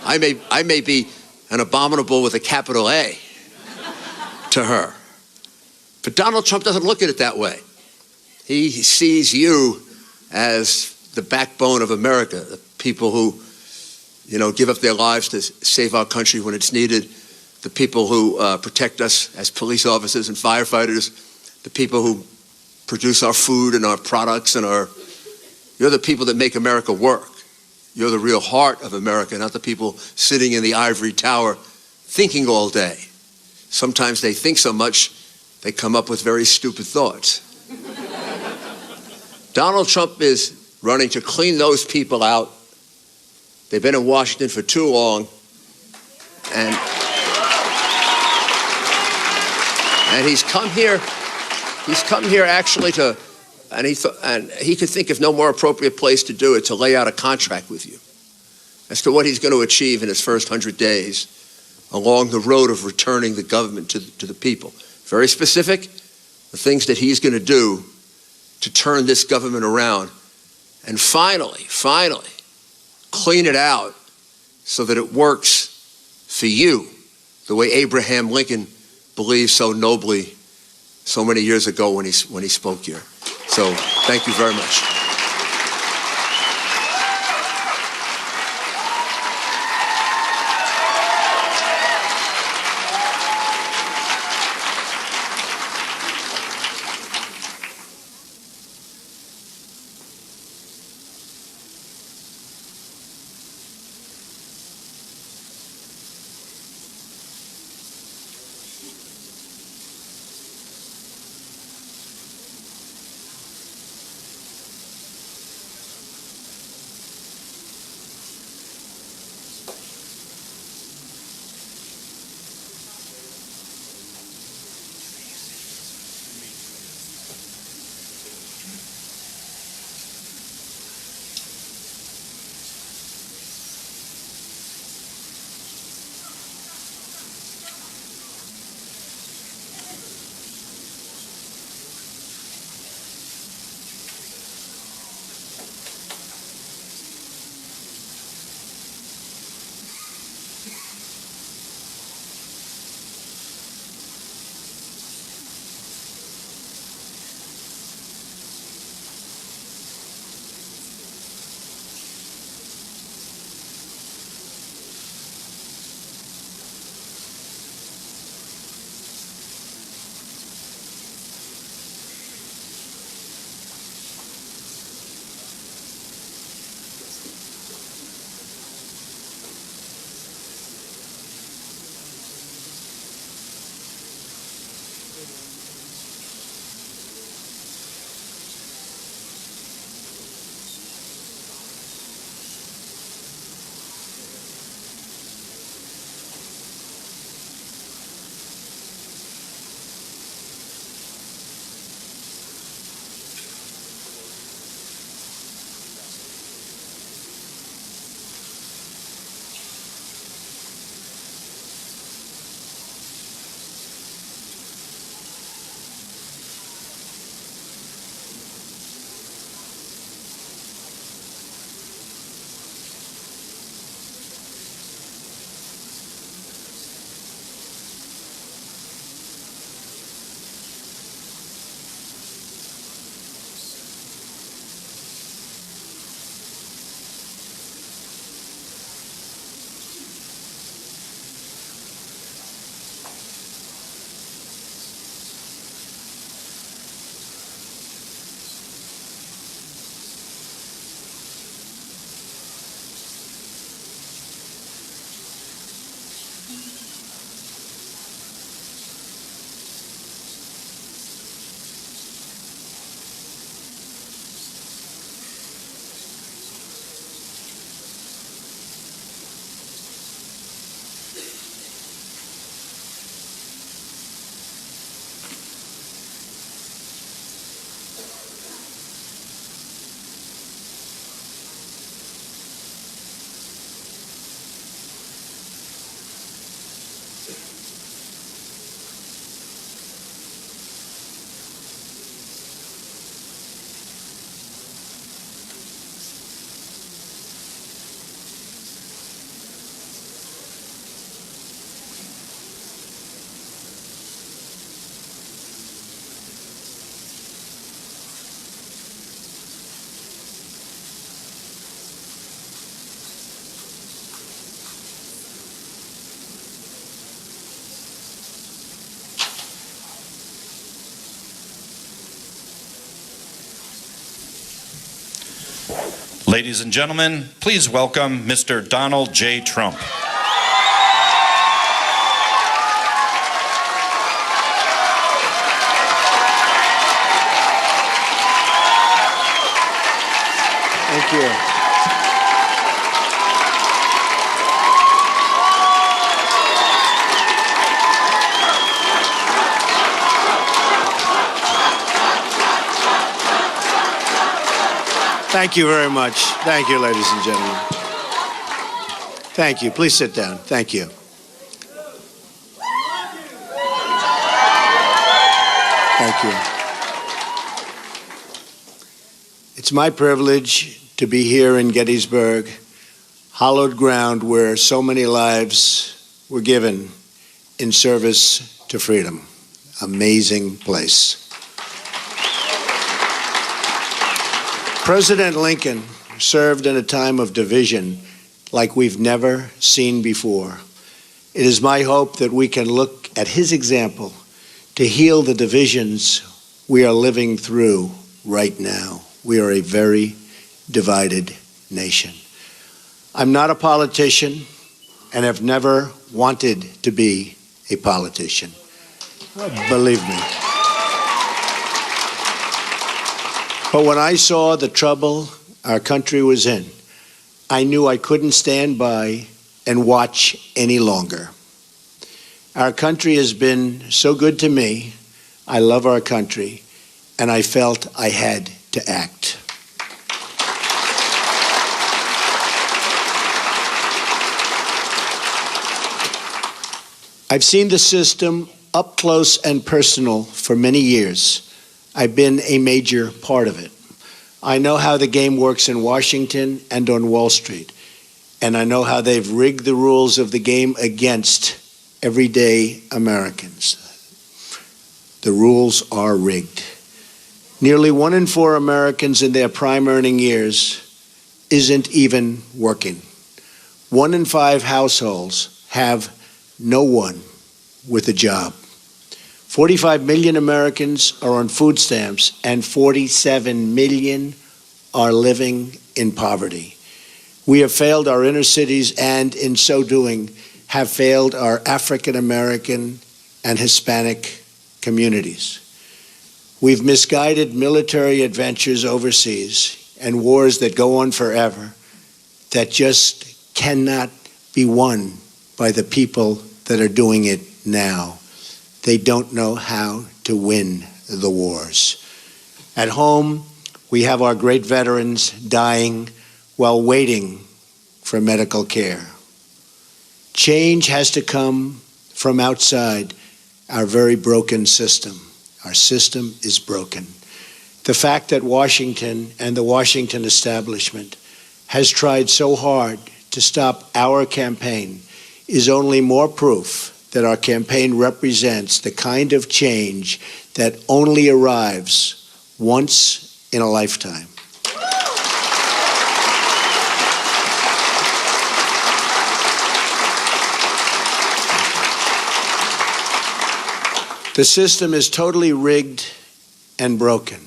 I may be an abominable with a capital A to her. But Donald Trump doesn't look at it that way. He sees you as the backbone of America, the people who, you know, give up their lives to save our country when it's needed, the people who protect us as police officers and firefighters, the people who produce our food and our products and you're the people that make America work. You're the real heart of America, not the people sitting in the ivory tower thinking all day. Sometimes they think so much, they come up with very stupid thoughts. Donald Trump is running to clean those people out. They've been in Washington for too long, and he's come here. He's come here actually to, and he could think of no more appropriate place to do it, to lay out a contract with you as to what he's going to achieve in his first 100 days along the road of returning the government to the people. Very specific, the things that he's going to do to turn this government around and finally clean it out so that it works for you the way Abraham Lincoln believed so nobly so many years ago when he spoke here. So thank you very much. Ladies and gentlemen, please welcome Mr. Donald J. Trump. Thank you. Thank you very much. Thank you, ladies and gentlemen. Thank you. Please sit down. Thank you. Thank you. It's my privilege to be here in Gettysburg, hallowed ground where so many lives were given in service to freedom. Amazing place. President Lincoln served in a time of division like we've never seen before. It is my hope that we can look at his example to heal the divisions we are living through right now. We are a very divided nation. I'm not a politician and have never wanted to be a politician. Believe me. But when I saw the trouble our country was in, I knew I couldn't stand by and watch any longer. Our country has been so good to me. I love our country, and I felt I had to act. I've seen the system up close and personal for many years. I've been a major part of it. I know how the game works in Washington and on Wall Street, and I know how they've rigged the rules of the game against everyday Americans. The rules are rigged. Nearly 1 in 4 Americans in their prime earning years isn't even working. 1 in 5 households have no one with a job. 45 million Americans are on food stamps, and 47 million are living in poverty. We have failed our inner cities, and in so doing, have failed our African American and Hispanic communities. We've misguided military adventures overseas and wars that go on forever that just cannot be won by the people that are doing it now. They don't know how to win the wars. At home, we have our great veterans dying while waiting for medical care. Change has to come from outside our very broken system. Our system is broken. The fact that Washington and the Washington establishment has tried so hard to stop our campaign is only more proof that our campaign represents the kind of change that only arrives once in a lifetime. The system is totally rigged and broken.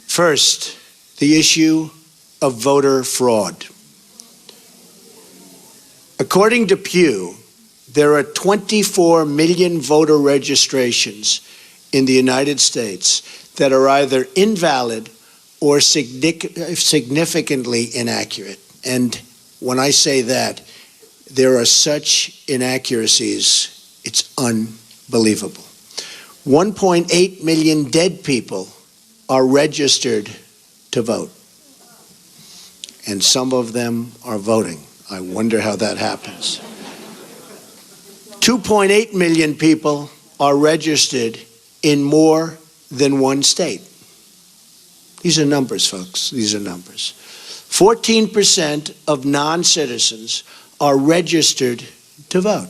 First, the issue of voter fraud. According to Pew, there are 24 million voter registrations in the United States that are either invalid or significantly inaccurate. And when I say that, there are such inaccuracies, it's unbelievable. 1.8 million dead people are registered to vote, and some of them are voting. I wonder how that happens. 2.8 million people are registered in more than one state. These are numbers, folks. These are numbers. 14% of non-citizens are registered to vote.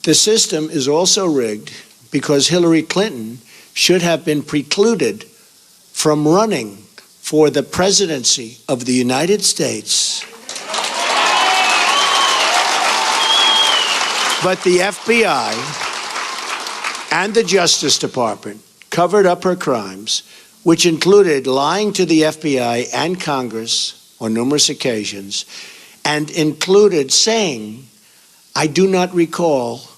The system is also rigged because Hillary Clinton should have been precluded from running for the presidency of the United States. But the FBI and the Justice Department covered up her crimes which included lying to the FBI and Congress on numerous occasions, and included saying, "I do not recall,"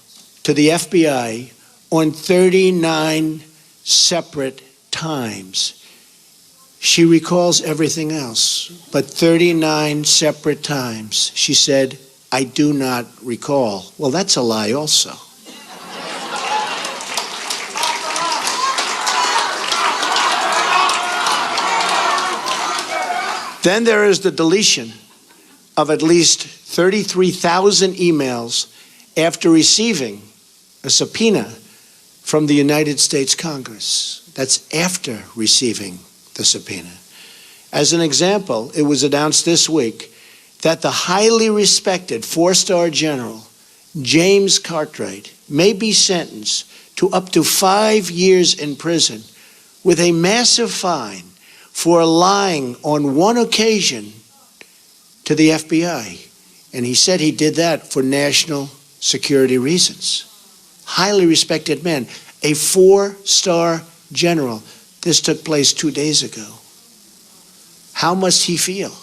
to the FBI on 39 separate times. She recalls everything else, but 39 separate times she said, "I do not recall." Well, that's a lie also. Then there is the deletion of at least 33,000 emails after receiving a subpoena from the United States Congress. That's after receiving the subpoena. As an example, it was announced this week that the highly respected four-star general, James Cartwright, may be sentenced to up to 5 years in prison with a massive fine for lying on one occasion to the FBI. And he said he did that for national security reasons. Highly respected man, a four-star general. This took place 2 days ago. How must he feel?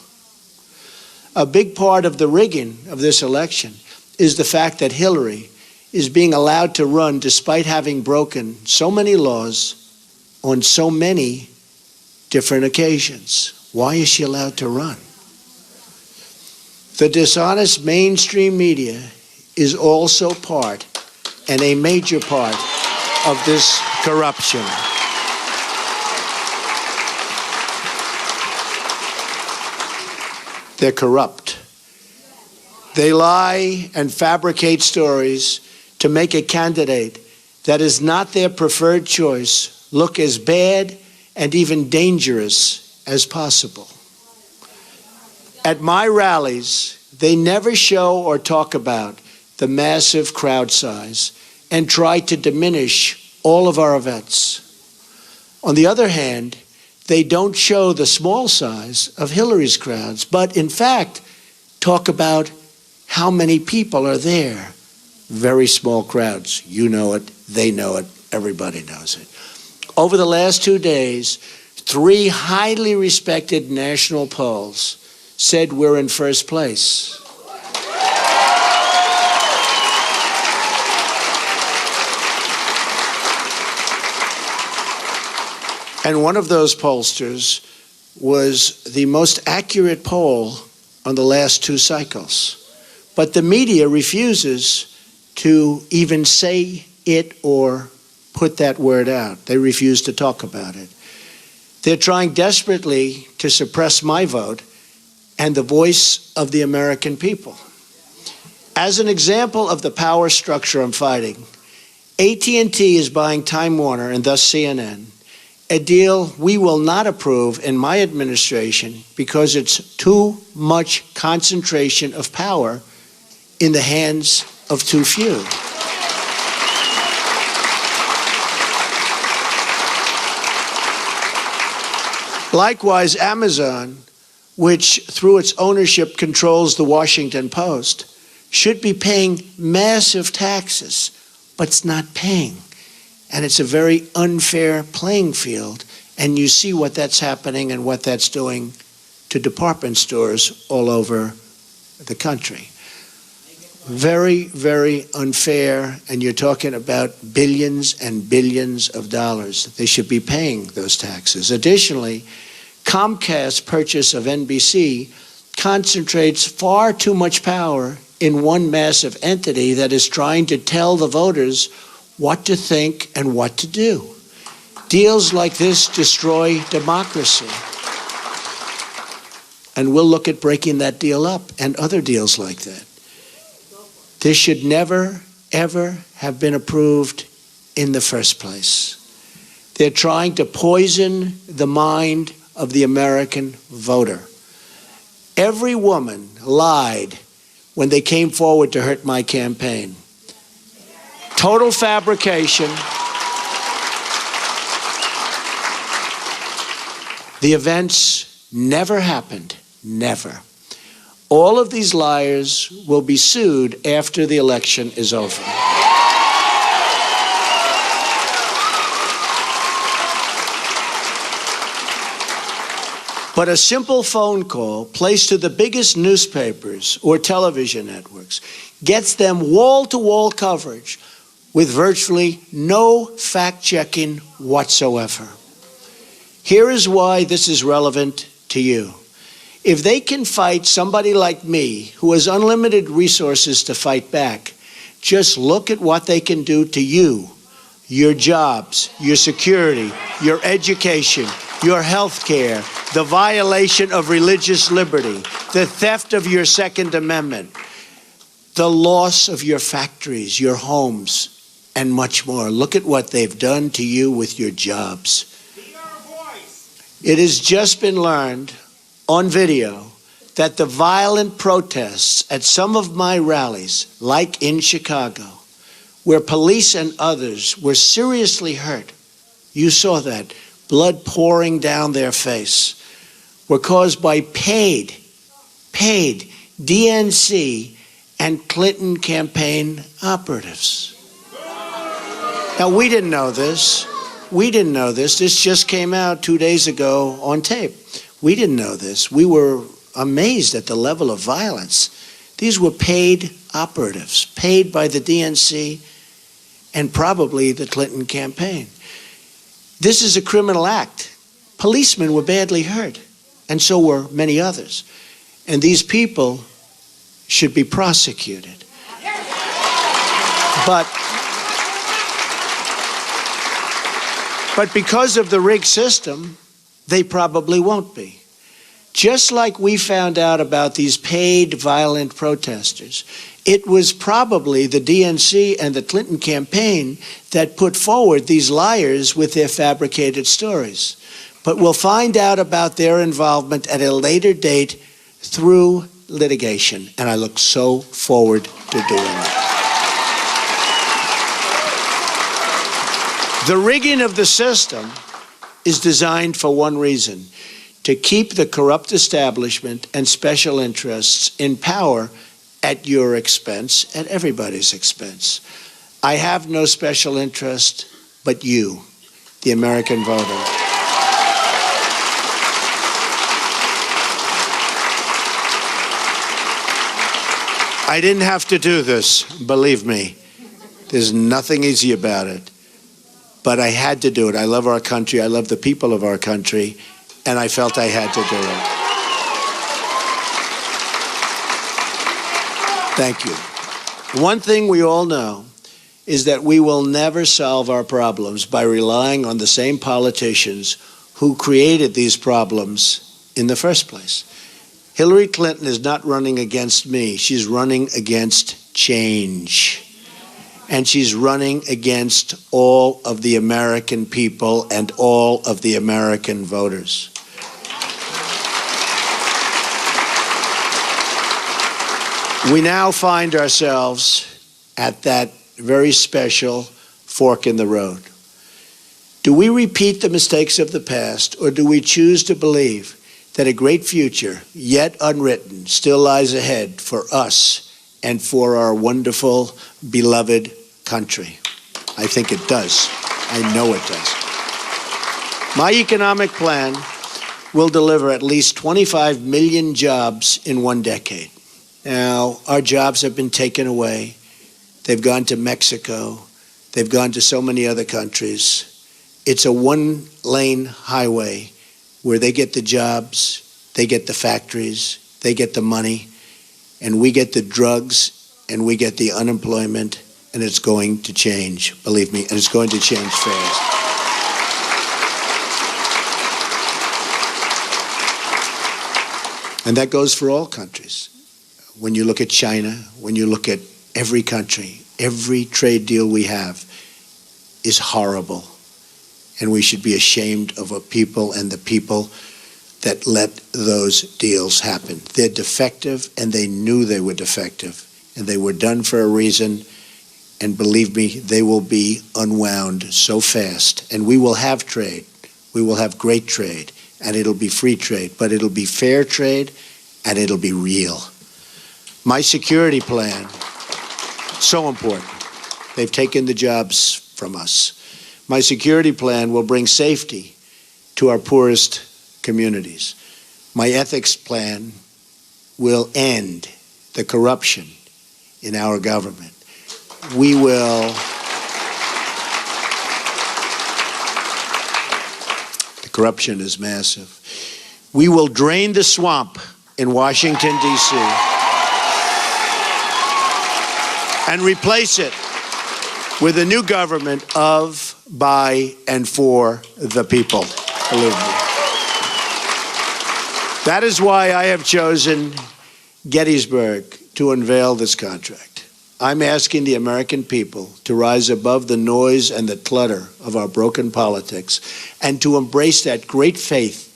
A big part of the rigging of this election is the fact that Hillary is being allowed to run despite having broken so many laws on so many different occasions. Why is she allowed to run? The dishonest mainstream media is also part, and a major part, of this corruption. They're corrupt. They lie and fabricate stories to make a candidate that is not their preferred choice look as bad and even dangerous as possible. At my rallies, they never show or talk about the massive crowd size and try to diminish all of our events. On the other hand, they don't show the small size of Hillary's crowds, but in fact, talk about how many people are there. Very small crowds. You know it, they know it, everybody knows it. Over the last 2 days, 3 highly respected national polls said we're in first place. And one of those pollsters was the most accurate poll on the last 2 cycles. But the media refuses to even say it or put that word out. They refuse to talk about it. They're trying desperately to suppress my vote and the voice of the American people. As an example of the power structure I'm fighting, AT&T is buying Time Warner and thus CNN, a deal we will not approve in my administration because it's too much concentration of power in the hands of too few. Likewise, Amazon, which through its ownership controls the Washington Post, should be paying massive taxes, but it's not paying. And it's a very unfair playing field. And you see what that's happening and what that's doing to department stores all over the country. Very, very unfair. And you're talking about billions and billions of dollars. They should be paying those taxes. Additionally, Comcast's purchase of NBC concentrates far too much power in one massive entity that is trying to tell the voters what to think and what to do. Deals like this destroy democracy. And we'll look at breaking that deal up and other deals like that. This should never, ever have been approved in the first place. They're trying to poison the mind of the American voter. Every woman lied when they came forward to hurt my campaign. Total fabrication. The events never happened. Never. All of these liars will be sued after the election is over. But a simple phone call placed to the biggest newspapers or television networks gets them wall-to-wall coverage with virtually no fact-checking whatsoever. Here is why this is relevant to you. If they can fight somebody like me, who has unlimited resources to fight back, just look at what they can do to you, your jobs, your security, your education, your health care, the violation of religious liberty, the theft of your Second Amendment, the loss of your factories, your homes, and much more. Look at what they've done to you with your jobs. It has just been learned on video that the violent protests at some of my rallies, like in Chicago, where police and others were seriously hurt, you saw that, blood pouring down their face, were caused by paid DNC and Clinton campaign operatives. Now, we didn't know this. This just came out 2 days ago on tape. We didn't know this. We were amazed at the level of violence. These were paid operatives, paid by the DNC and probably the Clinton campaign. This is a criminal act. Policemen were badly hurt, and so were many others. And these people should be prosecuted. But because of the rigged system, they probably won't be. Just like we found out about these paid violent protesters, it was probably the DNC and the Clinton campaign that put forward these liars with their fabricated stories. But we'll find out about their involvement at a later date through litigation, and I look so forward to doing it. The rigging of the system is designed for one reason: to keep the corrupt establishment and special interests in power at your expense, at everybody's expense. I have no special interest but you, the American voter. I didn't have to do this, believe me. There's nothing easy about it. But I had to do it. I love our country. I love the people of our country. And I felt I had to do it. Thank you. One thing we all know is that we will never solve our problems by relying on the same politicians who created these problems in the first place. Hillary Clinton is not running against me. She's running against change. And she's running against all of the American people and all of the American voters. We now find ourselves at that very special fork in the road. Do we repeat the mistakes of the past, or do we choose to believe that a great future, yet unwritten, still lies ahead for us and for our wonderful, beloved country? I think it does. I know it does. My economic plan will deliver at least 25 million jobs in 1 decade. Now, our jobs have been taken away. They've gone to Mexico. They've gone to so many other countries. It's a one-lane highway where they get the jobs, they get the factories, they get the money, and we get the drugs, and we get the unemployment, and it's going to change, believe me, and it's going to change fast. And that goes for all countries. When you look at China, when you look at every country, every trade deal we have is horrible. And we should be ashamed of our people and the people that let those deals happen. They're defective, and they knew they were defective. And they were done for a reason. And believe me, they will be unwound so fast. And we will have trade. We will have great trade. And it'll be free trade. But it'll be fair trade, and it'll be real. My security plan, so important. They've taken the jobs from us. My security plan will bring safety to our poorest communities. My ethics plan will end the corruption in our government. We will the corruption is massive. We will drain the swamp in Washington, D.C. and replace it with a new government of, by, and for the people. Believe me. That is why I have chosen Gettysburg to unveil this contract. I'm asking the American people to rise above the noise and the clutter of our broken politics and to embrace that great faith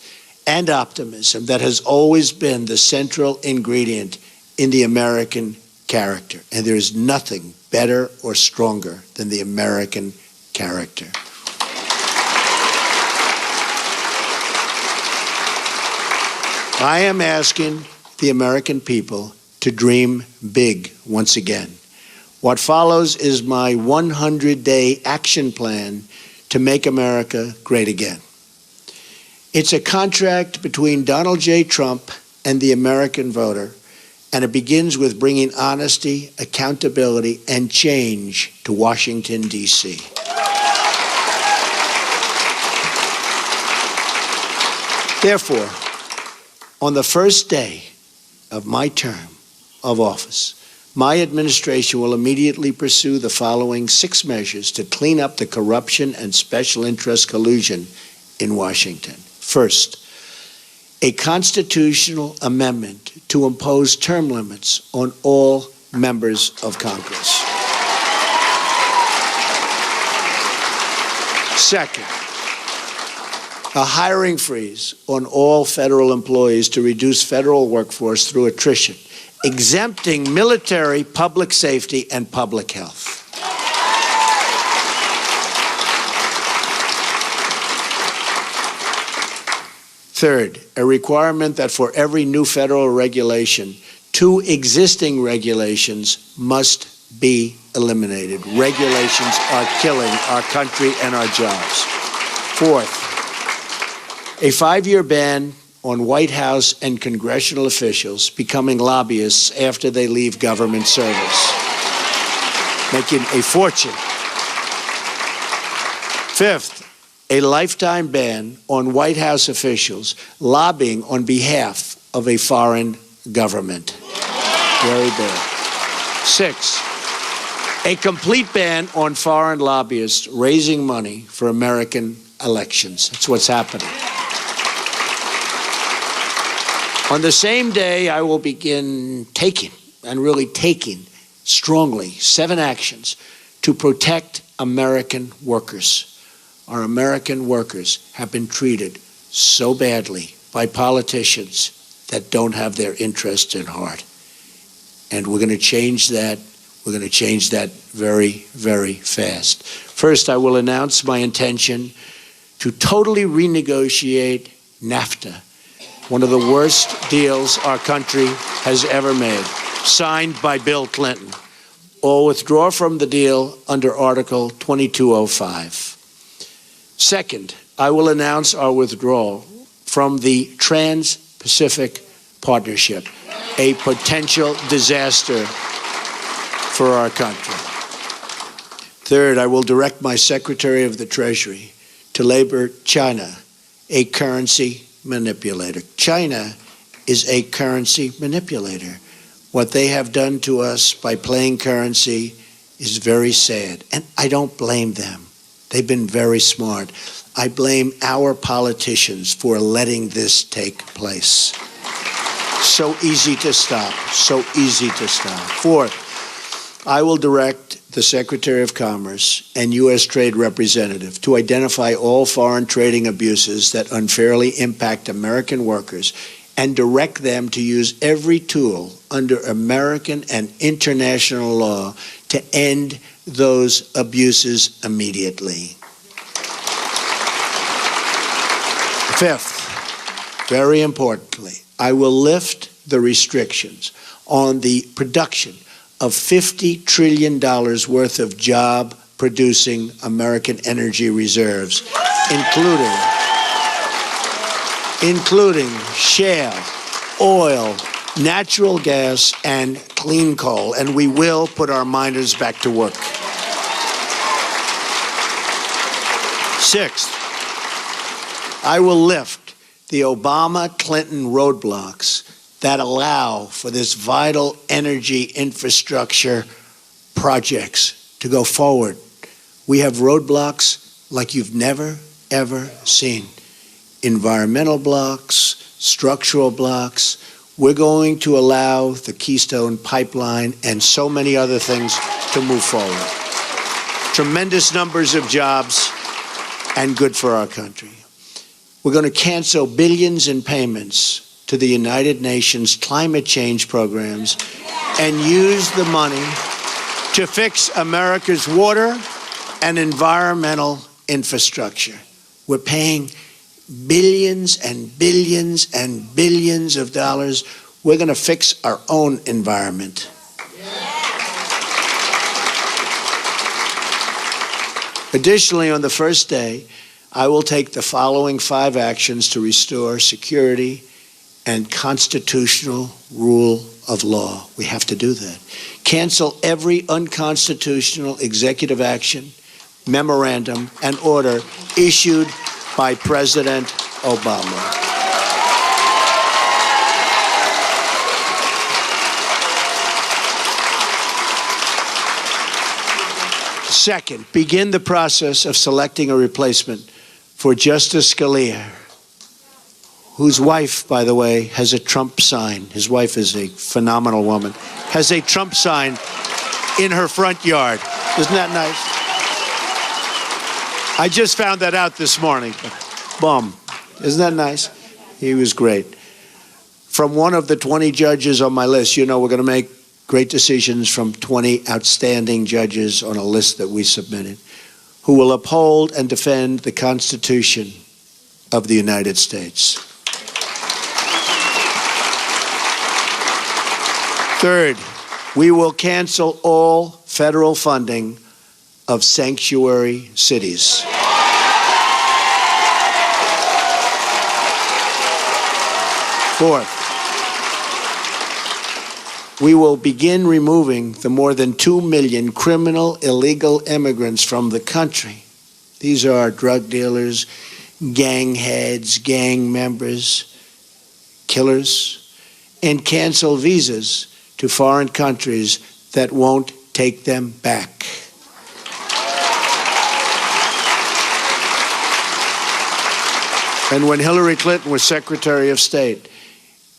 and optimism that has always been the central ingredient in the American character. And there is nothing better or stronger than the American character. I am asking the American people to dream big once again. What follows is my 100-day action plan to make America great again. It's a contract between Donald J. Trump and the American voter, and it begins with bringing honesty, accountability, and change to Washington, D.C. Therefore, on the first day of my term of office, my administration will immediately pursue the following 6 measures to clean up the corruption and special interest collusion in Washington. First, a constitutional amendment to impose term limits on all members of Congress. Second, a hiring freeze on all federal employees to reduce federal workforce through attrition, exempting military, public safety, and public health. Third, a requirement that for every new federal regulation, 2 existing regulations must be eliminated. Regulations are killing our country and our jobs. Fourth, a 5-year ban on White House and congressional officials becoming lobbyists after they leave government service, making a fortune. Fifth, a lifetime ban on White House officials lobbying on behalf of a foreign government. Very bad. 6, a complete ban on foreign lobbyists raising money for American elections. That's what's happening. On the same day, I will begin taking strongly 7 actions to protect American workers. Our American workers have been treated so badly by politicians that don't have their interests in heart. And we're going to change that. We're going to change that very, very fast. First, I will announce my intention to totally renegotiate NAFTA, one of the worst deals our country has ever made, signed by Bill Clinton, or withdraw from the deal under Article 2205. Second, I will announce our withdrawal from the Trans-Pacific Partnership, a potential disaster for our country. Third, I will direct my Secretary of the Treasury to label China a currency manipulator. China is a currency manipulator. What they have done to us by playing currency is very sad, and I don't blame them. They've been very smart. I blame our politicians for letting this take place. So easy to stop, so easy to stop. Fourth, I will direct the Secretary of Commerce and U.S. Trade Representative to identify all foreign trading abuses that unfairly impact American workers and direct them to use every tool under American and international law to end those abuses immediately. Fifth, very importantly, I will lift the restrictions on the production of $50 trillion worth of job-producing American energy reserves, including including shale, oil, natural gas, and clean coal, and we will put our miners back to work. Sixth, I will lift the Obama-Clinton roadblocks that allow for this vital energy infrastructure projects to go forward. We have roadblocks like you've never, ever seen. Environmental blocks, structural blocks. We're going to allow the Keystone Pipeline and so many other things to move forward. Tremendous numbers of jobs and good for our country. We're going to cancel billions in payments to the United Nations climate change programs and use the money to fix America's water and environmental infrastructure. We're paying billions and billions and billions of dollars. We're going to fix our own environment. Additionally, on the first day, I will take the following 5 actions to restore security and constitutional rule of law. We have to do that. Cancel every unconstitutional executive action, memorandum, and order issued by President Obama. Second, begin the process of selecting a replacement for Justice Scalia, whose wife, by the way, has a Trump sign. His wife is a phenomenal woman. Has a Trump sign in her front yard. Isn't that nice? I just found that out this morning. Boom. Isn't that nice? He was great. From one of the 20 judges on my list, you know we're going to make great decisions from 20 outstanding judges on a list that we submitted, who will uphold and defend the Constitution of the United States. Third, we will cancel all federal funding of sanctuary cities. Fourth, we will begin removing the more than 2 million criminal illegal immigrants from the country. These are drug dealers, gang heads, gang members, killers, and cancel visas to foreign countries that won't take them back. And when Hillary Clinton was Secretary of State,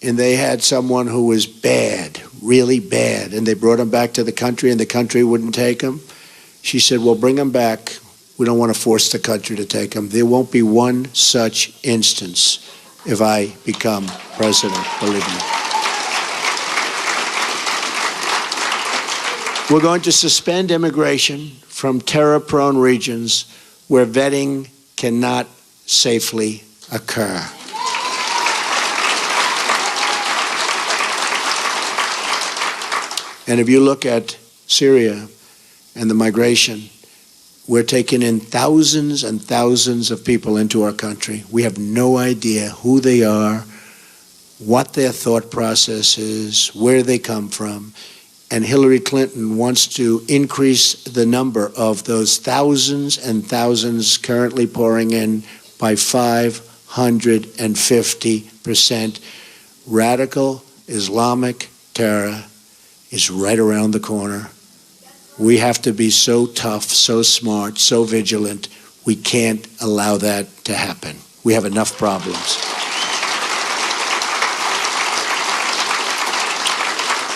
and they had someone who was bad, really bad, and they brought him back to the country and the country wouldn't take him, she said, well, bring him back. We don't want to force the country to take him. There won't be one such instance if I become president, believe me. We're going to suspend immigration from terror-prone regions where vetting cannot safely occur. And if you look at Syria and the migration, we're taking in thousands and thousands of people into our country. We have no idea who they are, what their thought process is, where they come from. And Hillary Clinton wants to increase the number of those thousands and thousands currently pouring in by 550%. Radical Islamic terror is right around the corner. We have to be so tough, so smart, so vigilant. We can't allow that to happen. We have enough problems.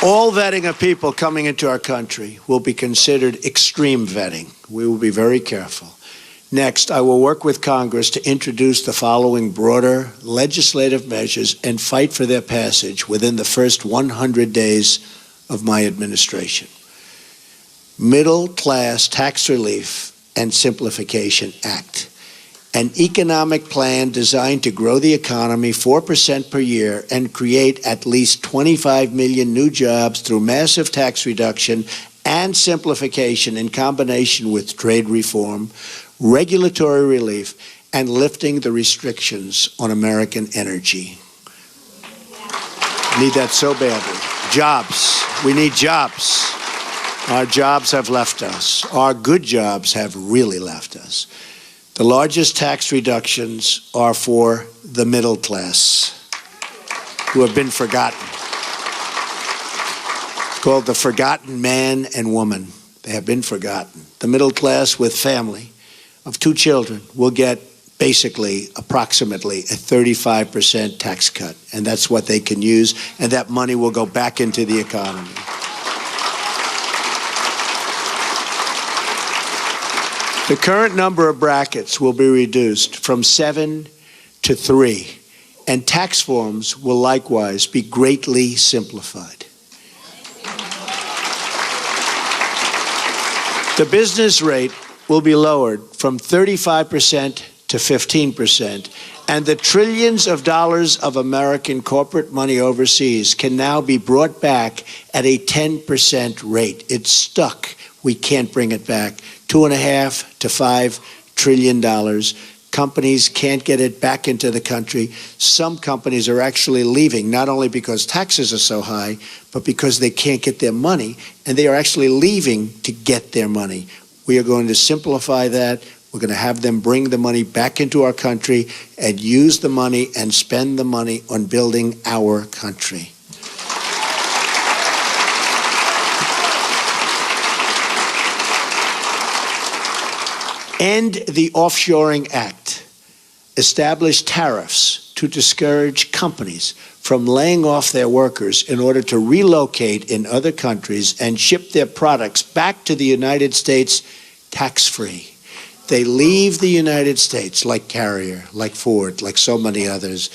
All vetting of people coming into our country will be considered extreme vetting. We will be very careful. Next, I will work with Congress to introduce the following broader legislative measures and fight for their passage within the first 100 days of my administration. Middle Class Tax Relief and Simplification Act, an economic plan designed to grow the economy 4% per year and create at least 25 million new jobs through massive tax reduction and simplification in combination with trade reform, regulatory relief, and lifting the restrictions on American energy. Need that so badly. Jobs. We need jobs. Our jobs have left us. Our good jobs have really left us. The largest tax reductions are for the middle class, who have been forgotten. Called the forgotten man and woman. They have been forgotten. The middle class with family of 2 children will get basically approximately a 35% tax cut, and that's what they can use, and that money will go back into the economy. The current number of brackets will be reduced from 7 to 3, and tax forms will likewise be greatly simplified. The business rate will be lowered from 35% to 15%, and the trillions of dollars of American corporate money overseas can now be brought back at a 10% rate. It's stuck. We can't bring it back. $2.5 to $5 trillion. Companies can't get it back into the country. Some companies are actually leaving, not only because taxes are so high, but because they can't get their money, and they are actually leaving to get their money. We are going to simplify that. We're going to have them bring the money back into our country and use the money and spend the money on building our country. End the Offshoring Act. Establish tariffs to discourage companies from laying off their workers in order to relocate in other countries and ship their products back to the United States tax-free. They leave the United States, like Carrier, like Ford, like so many others.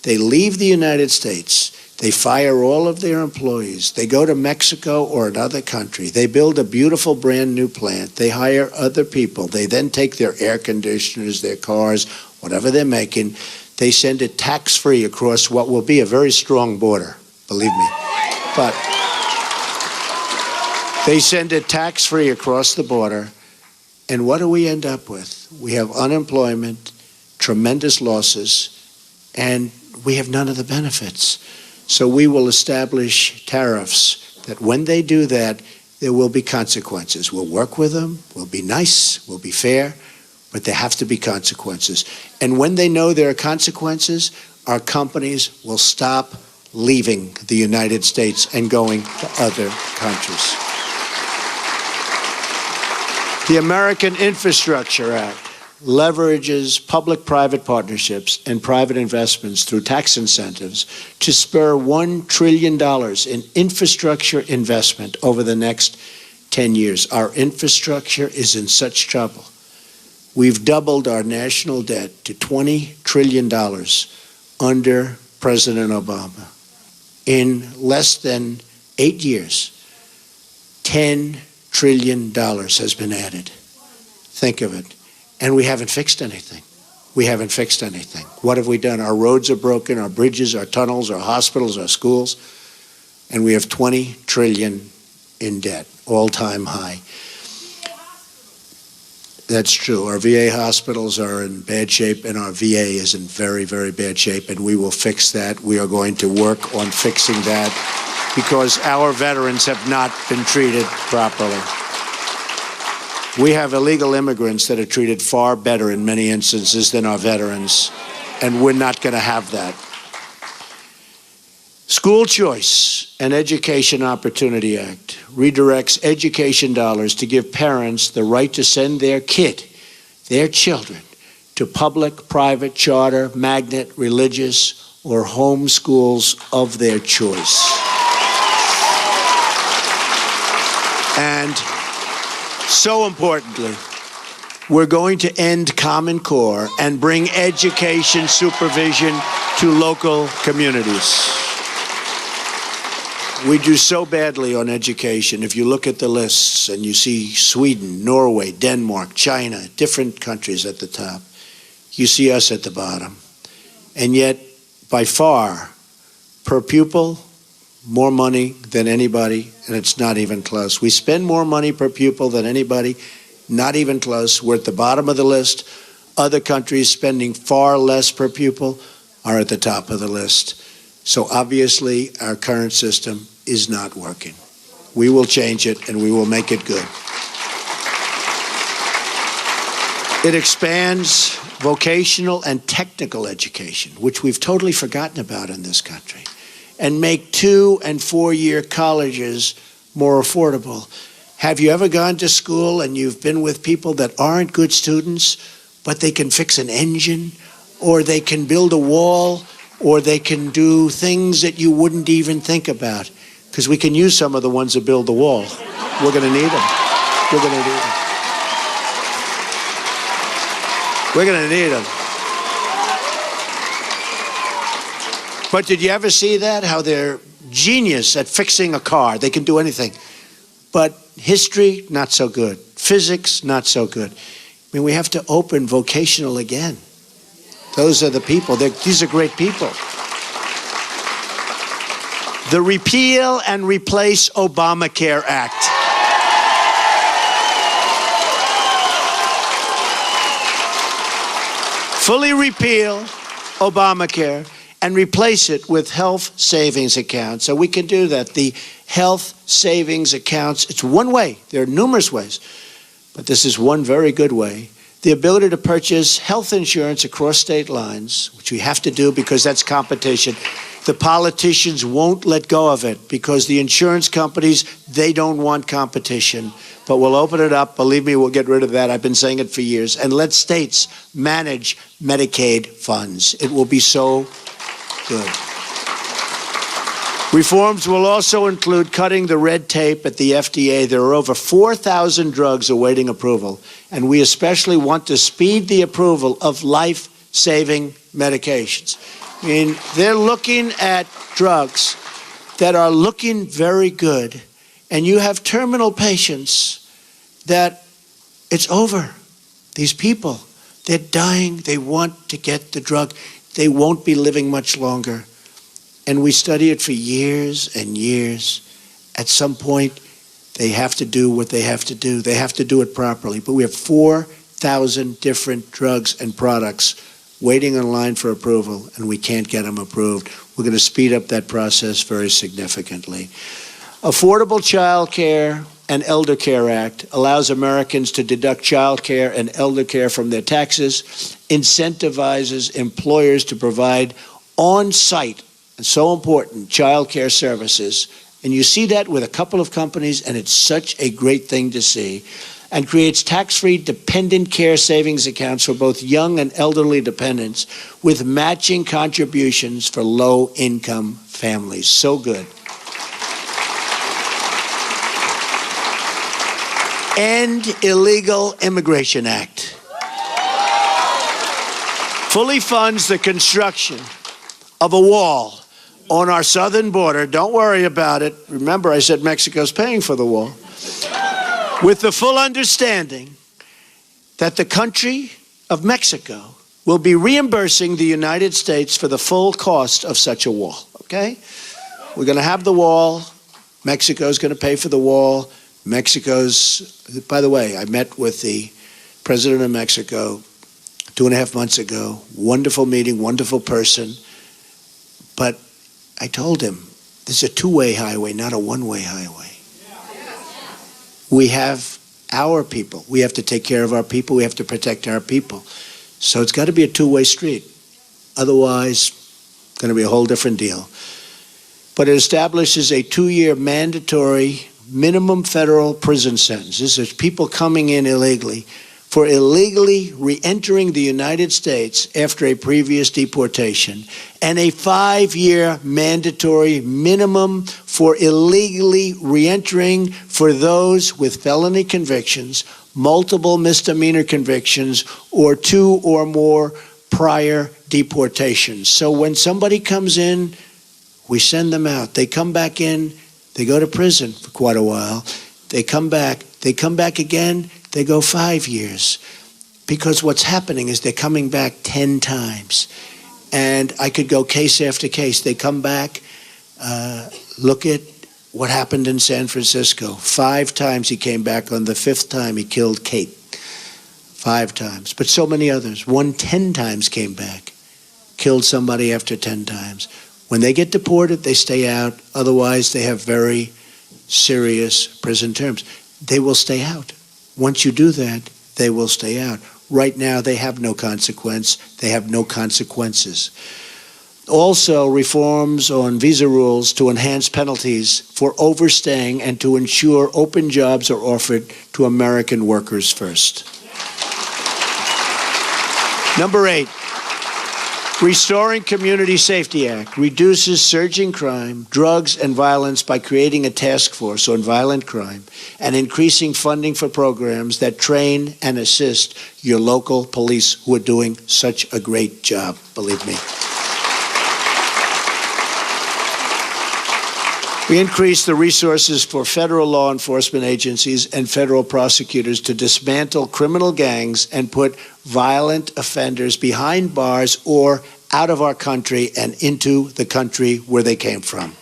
They leave the United States. They fire all of their employees. They go to Mexico or another country. They build a beautiful brand new plant. They hire other people. They then take their air conditioners, their cars, whatever they're making. They send it tax-free across what will be a very strong border, believe me. But they send it tax-free across the border. And what do we end up with? We have unemployment, tremendous losses, and we have none of the benefits. So we will establish tariffs that when they do that, there will be consequences. We'll work with them, we'll be nice, we'll be fair, but there have to be consequences. And when they know there are consequences, our companies will stop leaving the United States and going to other countries. The American Infrastructure Act leverages public-private partnerships and private investments through tax incentives to spur $1 trillion in infrastructure investment over the next 10 years. Our infrastructure is in such trouble. We've doubled our national debt to $20 trillion under President Obama. In less than 8 years, $10 trillion has been added. Think of it. And we haven't fixed anything. We haven't fixed anything. What have we done? Our roads are broken, our bridges, our tunnels, our hospitals, our schools, and we have $20 trillion in debt, all-time high. That's true. Our VA hospitals are in bad shape, and our VA is in very, very bad shape, and we will fix that. We are going to work on fixing that because our veterans have not been treated properly. We have illegal immigrants that are treated far better in many instances than our veterans, and we're not going to have that. School Choice and Education Opportunity Act redirects education dollars to give parents the right to send their children, to public, private, charter, magnet, religious, or home schools of their choice. And so importantly, we're going to end Common Core and bring education supervision to local communities. We do so badly on education. If you look at the lists and you see Sweden, Norway, Denmark, China, different countries at the top, you see us at the bottom. And yet, by far, per pupil, more money than anybody, and it's not even close. We spend more money per pupil than anybody, not even close. We're at the bottom of the list. Other countries spending far less per pupil are at the top of the list. So obviously, our current system is not working. We will change it, and we will make it good. It expands vocational and technical education, which we've totally forgotten about in this country, and make 2- and 4-year colleges more affordable. Have you ever gone to school and you've been with people that aren't good students, but they can fix an engine, or they can build a wall, or they can do things that you wouldn't even think about? Because we can use some of the ones that build the wall. We're going to need them. We're going to need them. We're going to need them. But did you ever see that? How they're genius at fixing a car. They can do anything. But history, not so good. Physics, not so good. I mean, we have to open vocational again. Those are the people. These are great people. The Repeal and Replace Obamacare Act. Fully repeal Obamacare and replace it with health savings accounts. So we can do that. The health savings accounts, it's one way. There are numerous ways, but this is one very good way. The ability to purchase health insurance across state lines, which we have to do because that's competition. The politicians won't let go of it because the insurance companies, they don't want competition. But we'll open it up. Believe me, we'll get rid of that. I've been saying it for years. And let states manage Medicaid funds. It will be so good. Reforms will also include cutting the red tape at the FDA. There are over 4,000 drugs awaiting approval, and we especially want to speed the approval of life-saving medications. I mean, they're looking at drugs that are looking very good, and you have terminal patients that it's over. These people, they're dying. They want to get the drug. They won't be living much longer. And we study it for years and years. At some point, they have to do what they have to do. They have to do it properly. But we have 4,000 different drugs and products waiting in line for approval, and we can't get them approved. We're going to speed up that process very significantly. Affordable Child Care and Elder Care Act allows Americans to deduct child care and elder care from their taxes, incentivizes employers to provide on-site, and so important, child care services. And you see that with a couple of companies, and it's such a great thing to see. And creates tax-free dependent care savings accounts for both young and elderly dependents with matching contributions for low-income families. So good. End Illegal Immigration Act. Fully funds the construction of a wall on our southern border. Don't worry about it. Remember, I said Mexico's paying for the wall. With the full understanding that the country of Mexico will be reimbursing the United States for the full cost of such a wall, okay? We're going to have the wall. Mexico's going to pay for the wall. By the way, I met with the president of Mexico 2.5 months ago. Wonderful meeting, wonderful person. But I told him, this is a two-way highway, not a one-way highway. We have our people. We have to take care of our people. We have to protect our people. So it's got to be a two-way street. Otherwise, it's going to be a whole different deal. But it establishes a 2-year mandatory minimum federal prison sentence. This is people coming in illegally for illegally re-entering the United States after a previous deportation, and a 5-year mandatory minimum for illegally re-entering for those with felony convictions, multiple misdemeanor convictions, or 2 or more prior deportations. So when somebody comes in, we send them out. They come back in, they go to prison for quite a while. They come back again, they go 5 years. Because what's happening is they're coming back 10 times. And I could go case after case. They come back, look at what happened in San Francisco. 5 times he came back. On the 5th time, he killed Kate. 5 times, but so many others. One 10 times came back, killed somebody after 10 times. When they get deported, they stay out. Otherwise, they have very serious prison terms. They will stay out. Once you do that, they will stay out. Right now, they have no consequence. They have no consequences. Also, reforms on visa rules to enhance penalties for overstaying and to ensure open jobs are offered to American workers first. Number 8, Restoring Community Safety Act reduces surging crime, drugs, and violence by creating a task force on violent crime and increasing funding for programs that train and assist your local police who are doing such a great job, believe me. We increased the resources for federal law enforcement agencies and federal prosecutors to dismantle criminal gangs and put violent offenders behind bars or out of our country and into the country where they came from.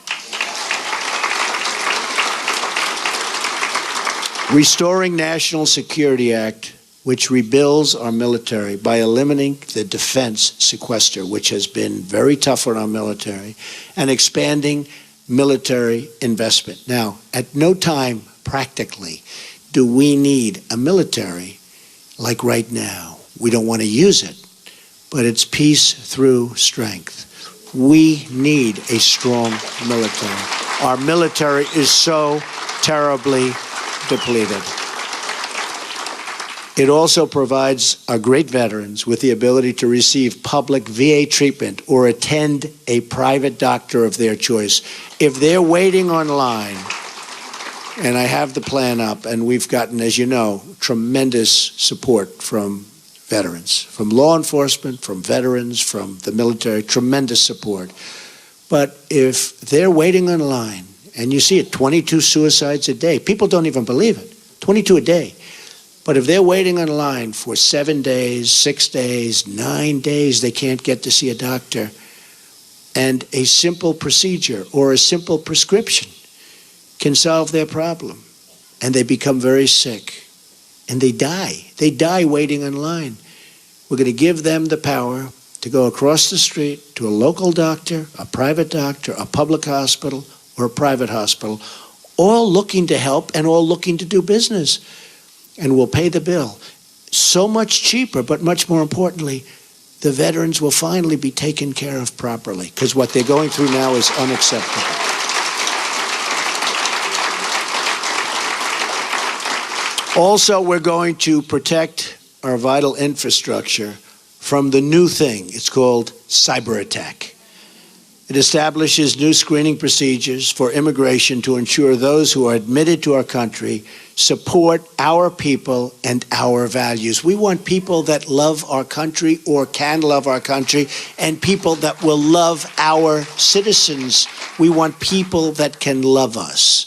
Restoring National Security Act, which rebuilds our military by eliminating the defense sequester, which has been very tough on our military, and expanding military investment. Now, at no time, practically, do we need a military like right now. We don't want to use it, but it's peace through strength. We need a strong military. Our military is so terribly depleted. It also provides our great veterans with the ability to receive public VA treatment or attend a private doctor of their choice. If they're waiting online, and I have the plan up, and we've gotten, as you know, tremendous support from veterans, from law enforcement, from veterans, from the military, tremendous support. But if they're waiting online, and you see it, 22 suicides a day, people don't even believe it, 22 a day. But if they're waiting online for 7 days, 6 days, 9 days, they can't get to see a doctor, and a simple procedure or a simple prescription can solve their problem, and they become very sick, and they die. They die waiting in line. We're going to give them the power to go across the street to a local doctor, a public hospital, or a private hospital, all looking to help and all looking to do business, and we'll pay the bill. So much cheaper, but much more importantly, the veterans will finally be taken care of properly, because what they're going through now is unacceptable. Also, we're going to protect our vital infrastructure from the new thing. It's called cyber attack. It establishes new screening procedures for immigration to ensure those who are admitted to our country support our people and our values. We want people that love our country or can love our country, and people that will love our citizens. We want people that can love us.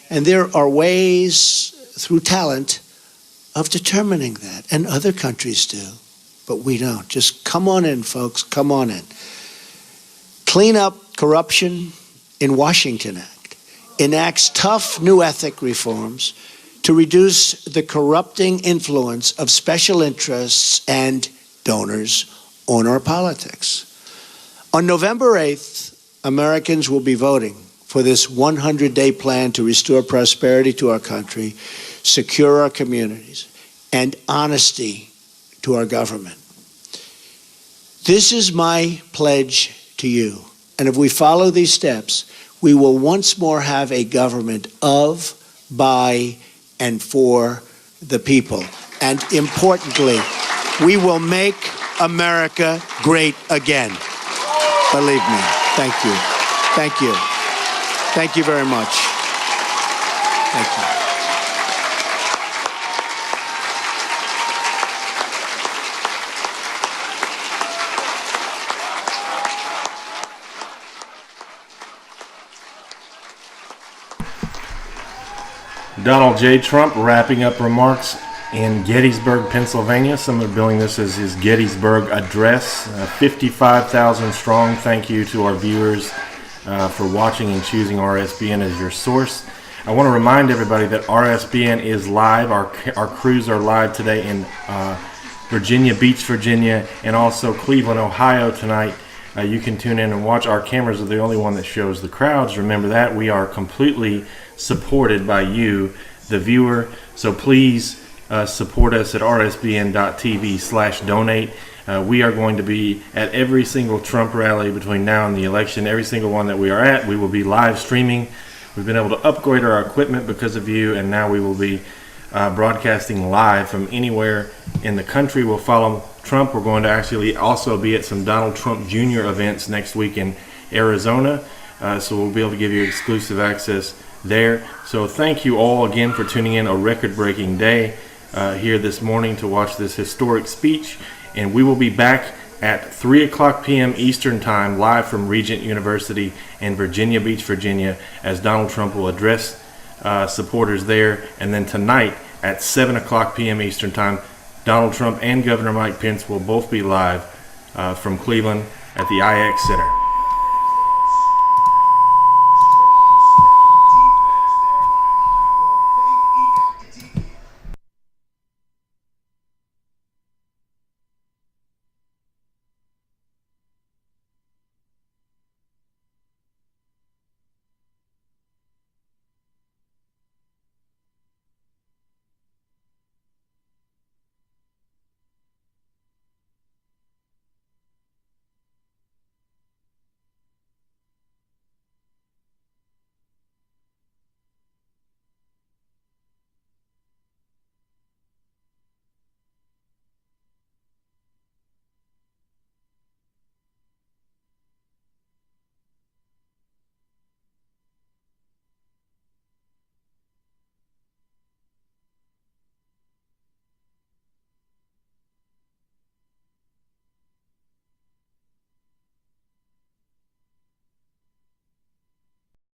And there are ways through talent of determining that, and other countries do, but we don't. Just come on in, folks, come on in. Clean Up Corruption in Washington Act enacts tough new ethic reforms to reduce the corrupting influence of special interests and donors on our politics. On November 8th, Americans will be voting for this 100-day plan to restore prosperity to our country, secure our communities, and honesty to our government. This is my pledge to you. And if we follow these steps, we will once more have a government of, by, and for the people. And importantly, we will make America great again. Believe me. Thank you. Thank you. Thank you very much. Thank you. Donald J. Trump wrapping up remarks in Gettysburg, Pennsylvania. Some are billing this as his Gettysburg address. 55,000 strong. Thank you to our viewers for watching and choosing RSBN as your source. I want to remind everybody that RSBN is live. Our crews are live today in Virginia Beach, Virginia, and also Cleveland, Ohio tonight. You can tune in and watch. Our cameras are the only one that shows the crowds. Remember that. We are completely supported by you, the viewer. So please support us at rsbn.tv/donate. We are going to be at every single Trump rally between now and the election. Every single one that we are at, we will be live streaming. We've been able to upgrade our equipment because of you, and now we will be broadcasting live from anywhere in the country. We'll follow Trump. We're going to actually also be at some Donald Trump Jr. events next week in Arizona, so we'll be able to give you exclusive access there. So thank you all again for tuning in. A record-breaking day here this morning to watch this historic speech, and we will be back at 3 o'clock p.m. Eastern Time, live from Regent University in Virginia Beach, Virginia, as Donald Trump will address supporters there. And then tonight at 7 o'clock p.m. Eastern Time, Donald Trump and Governor Mike Pence will both be live from Cleveland at the IX Center.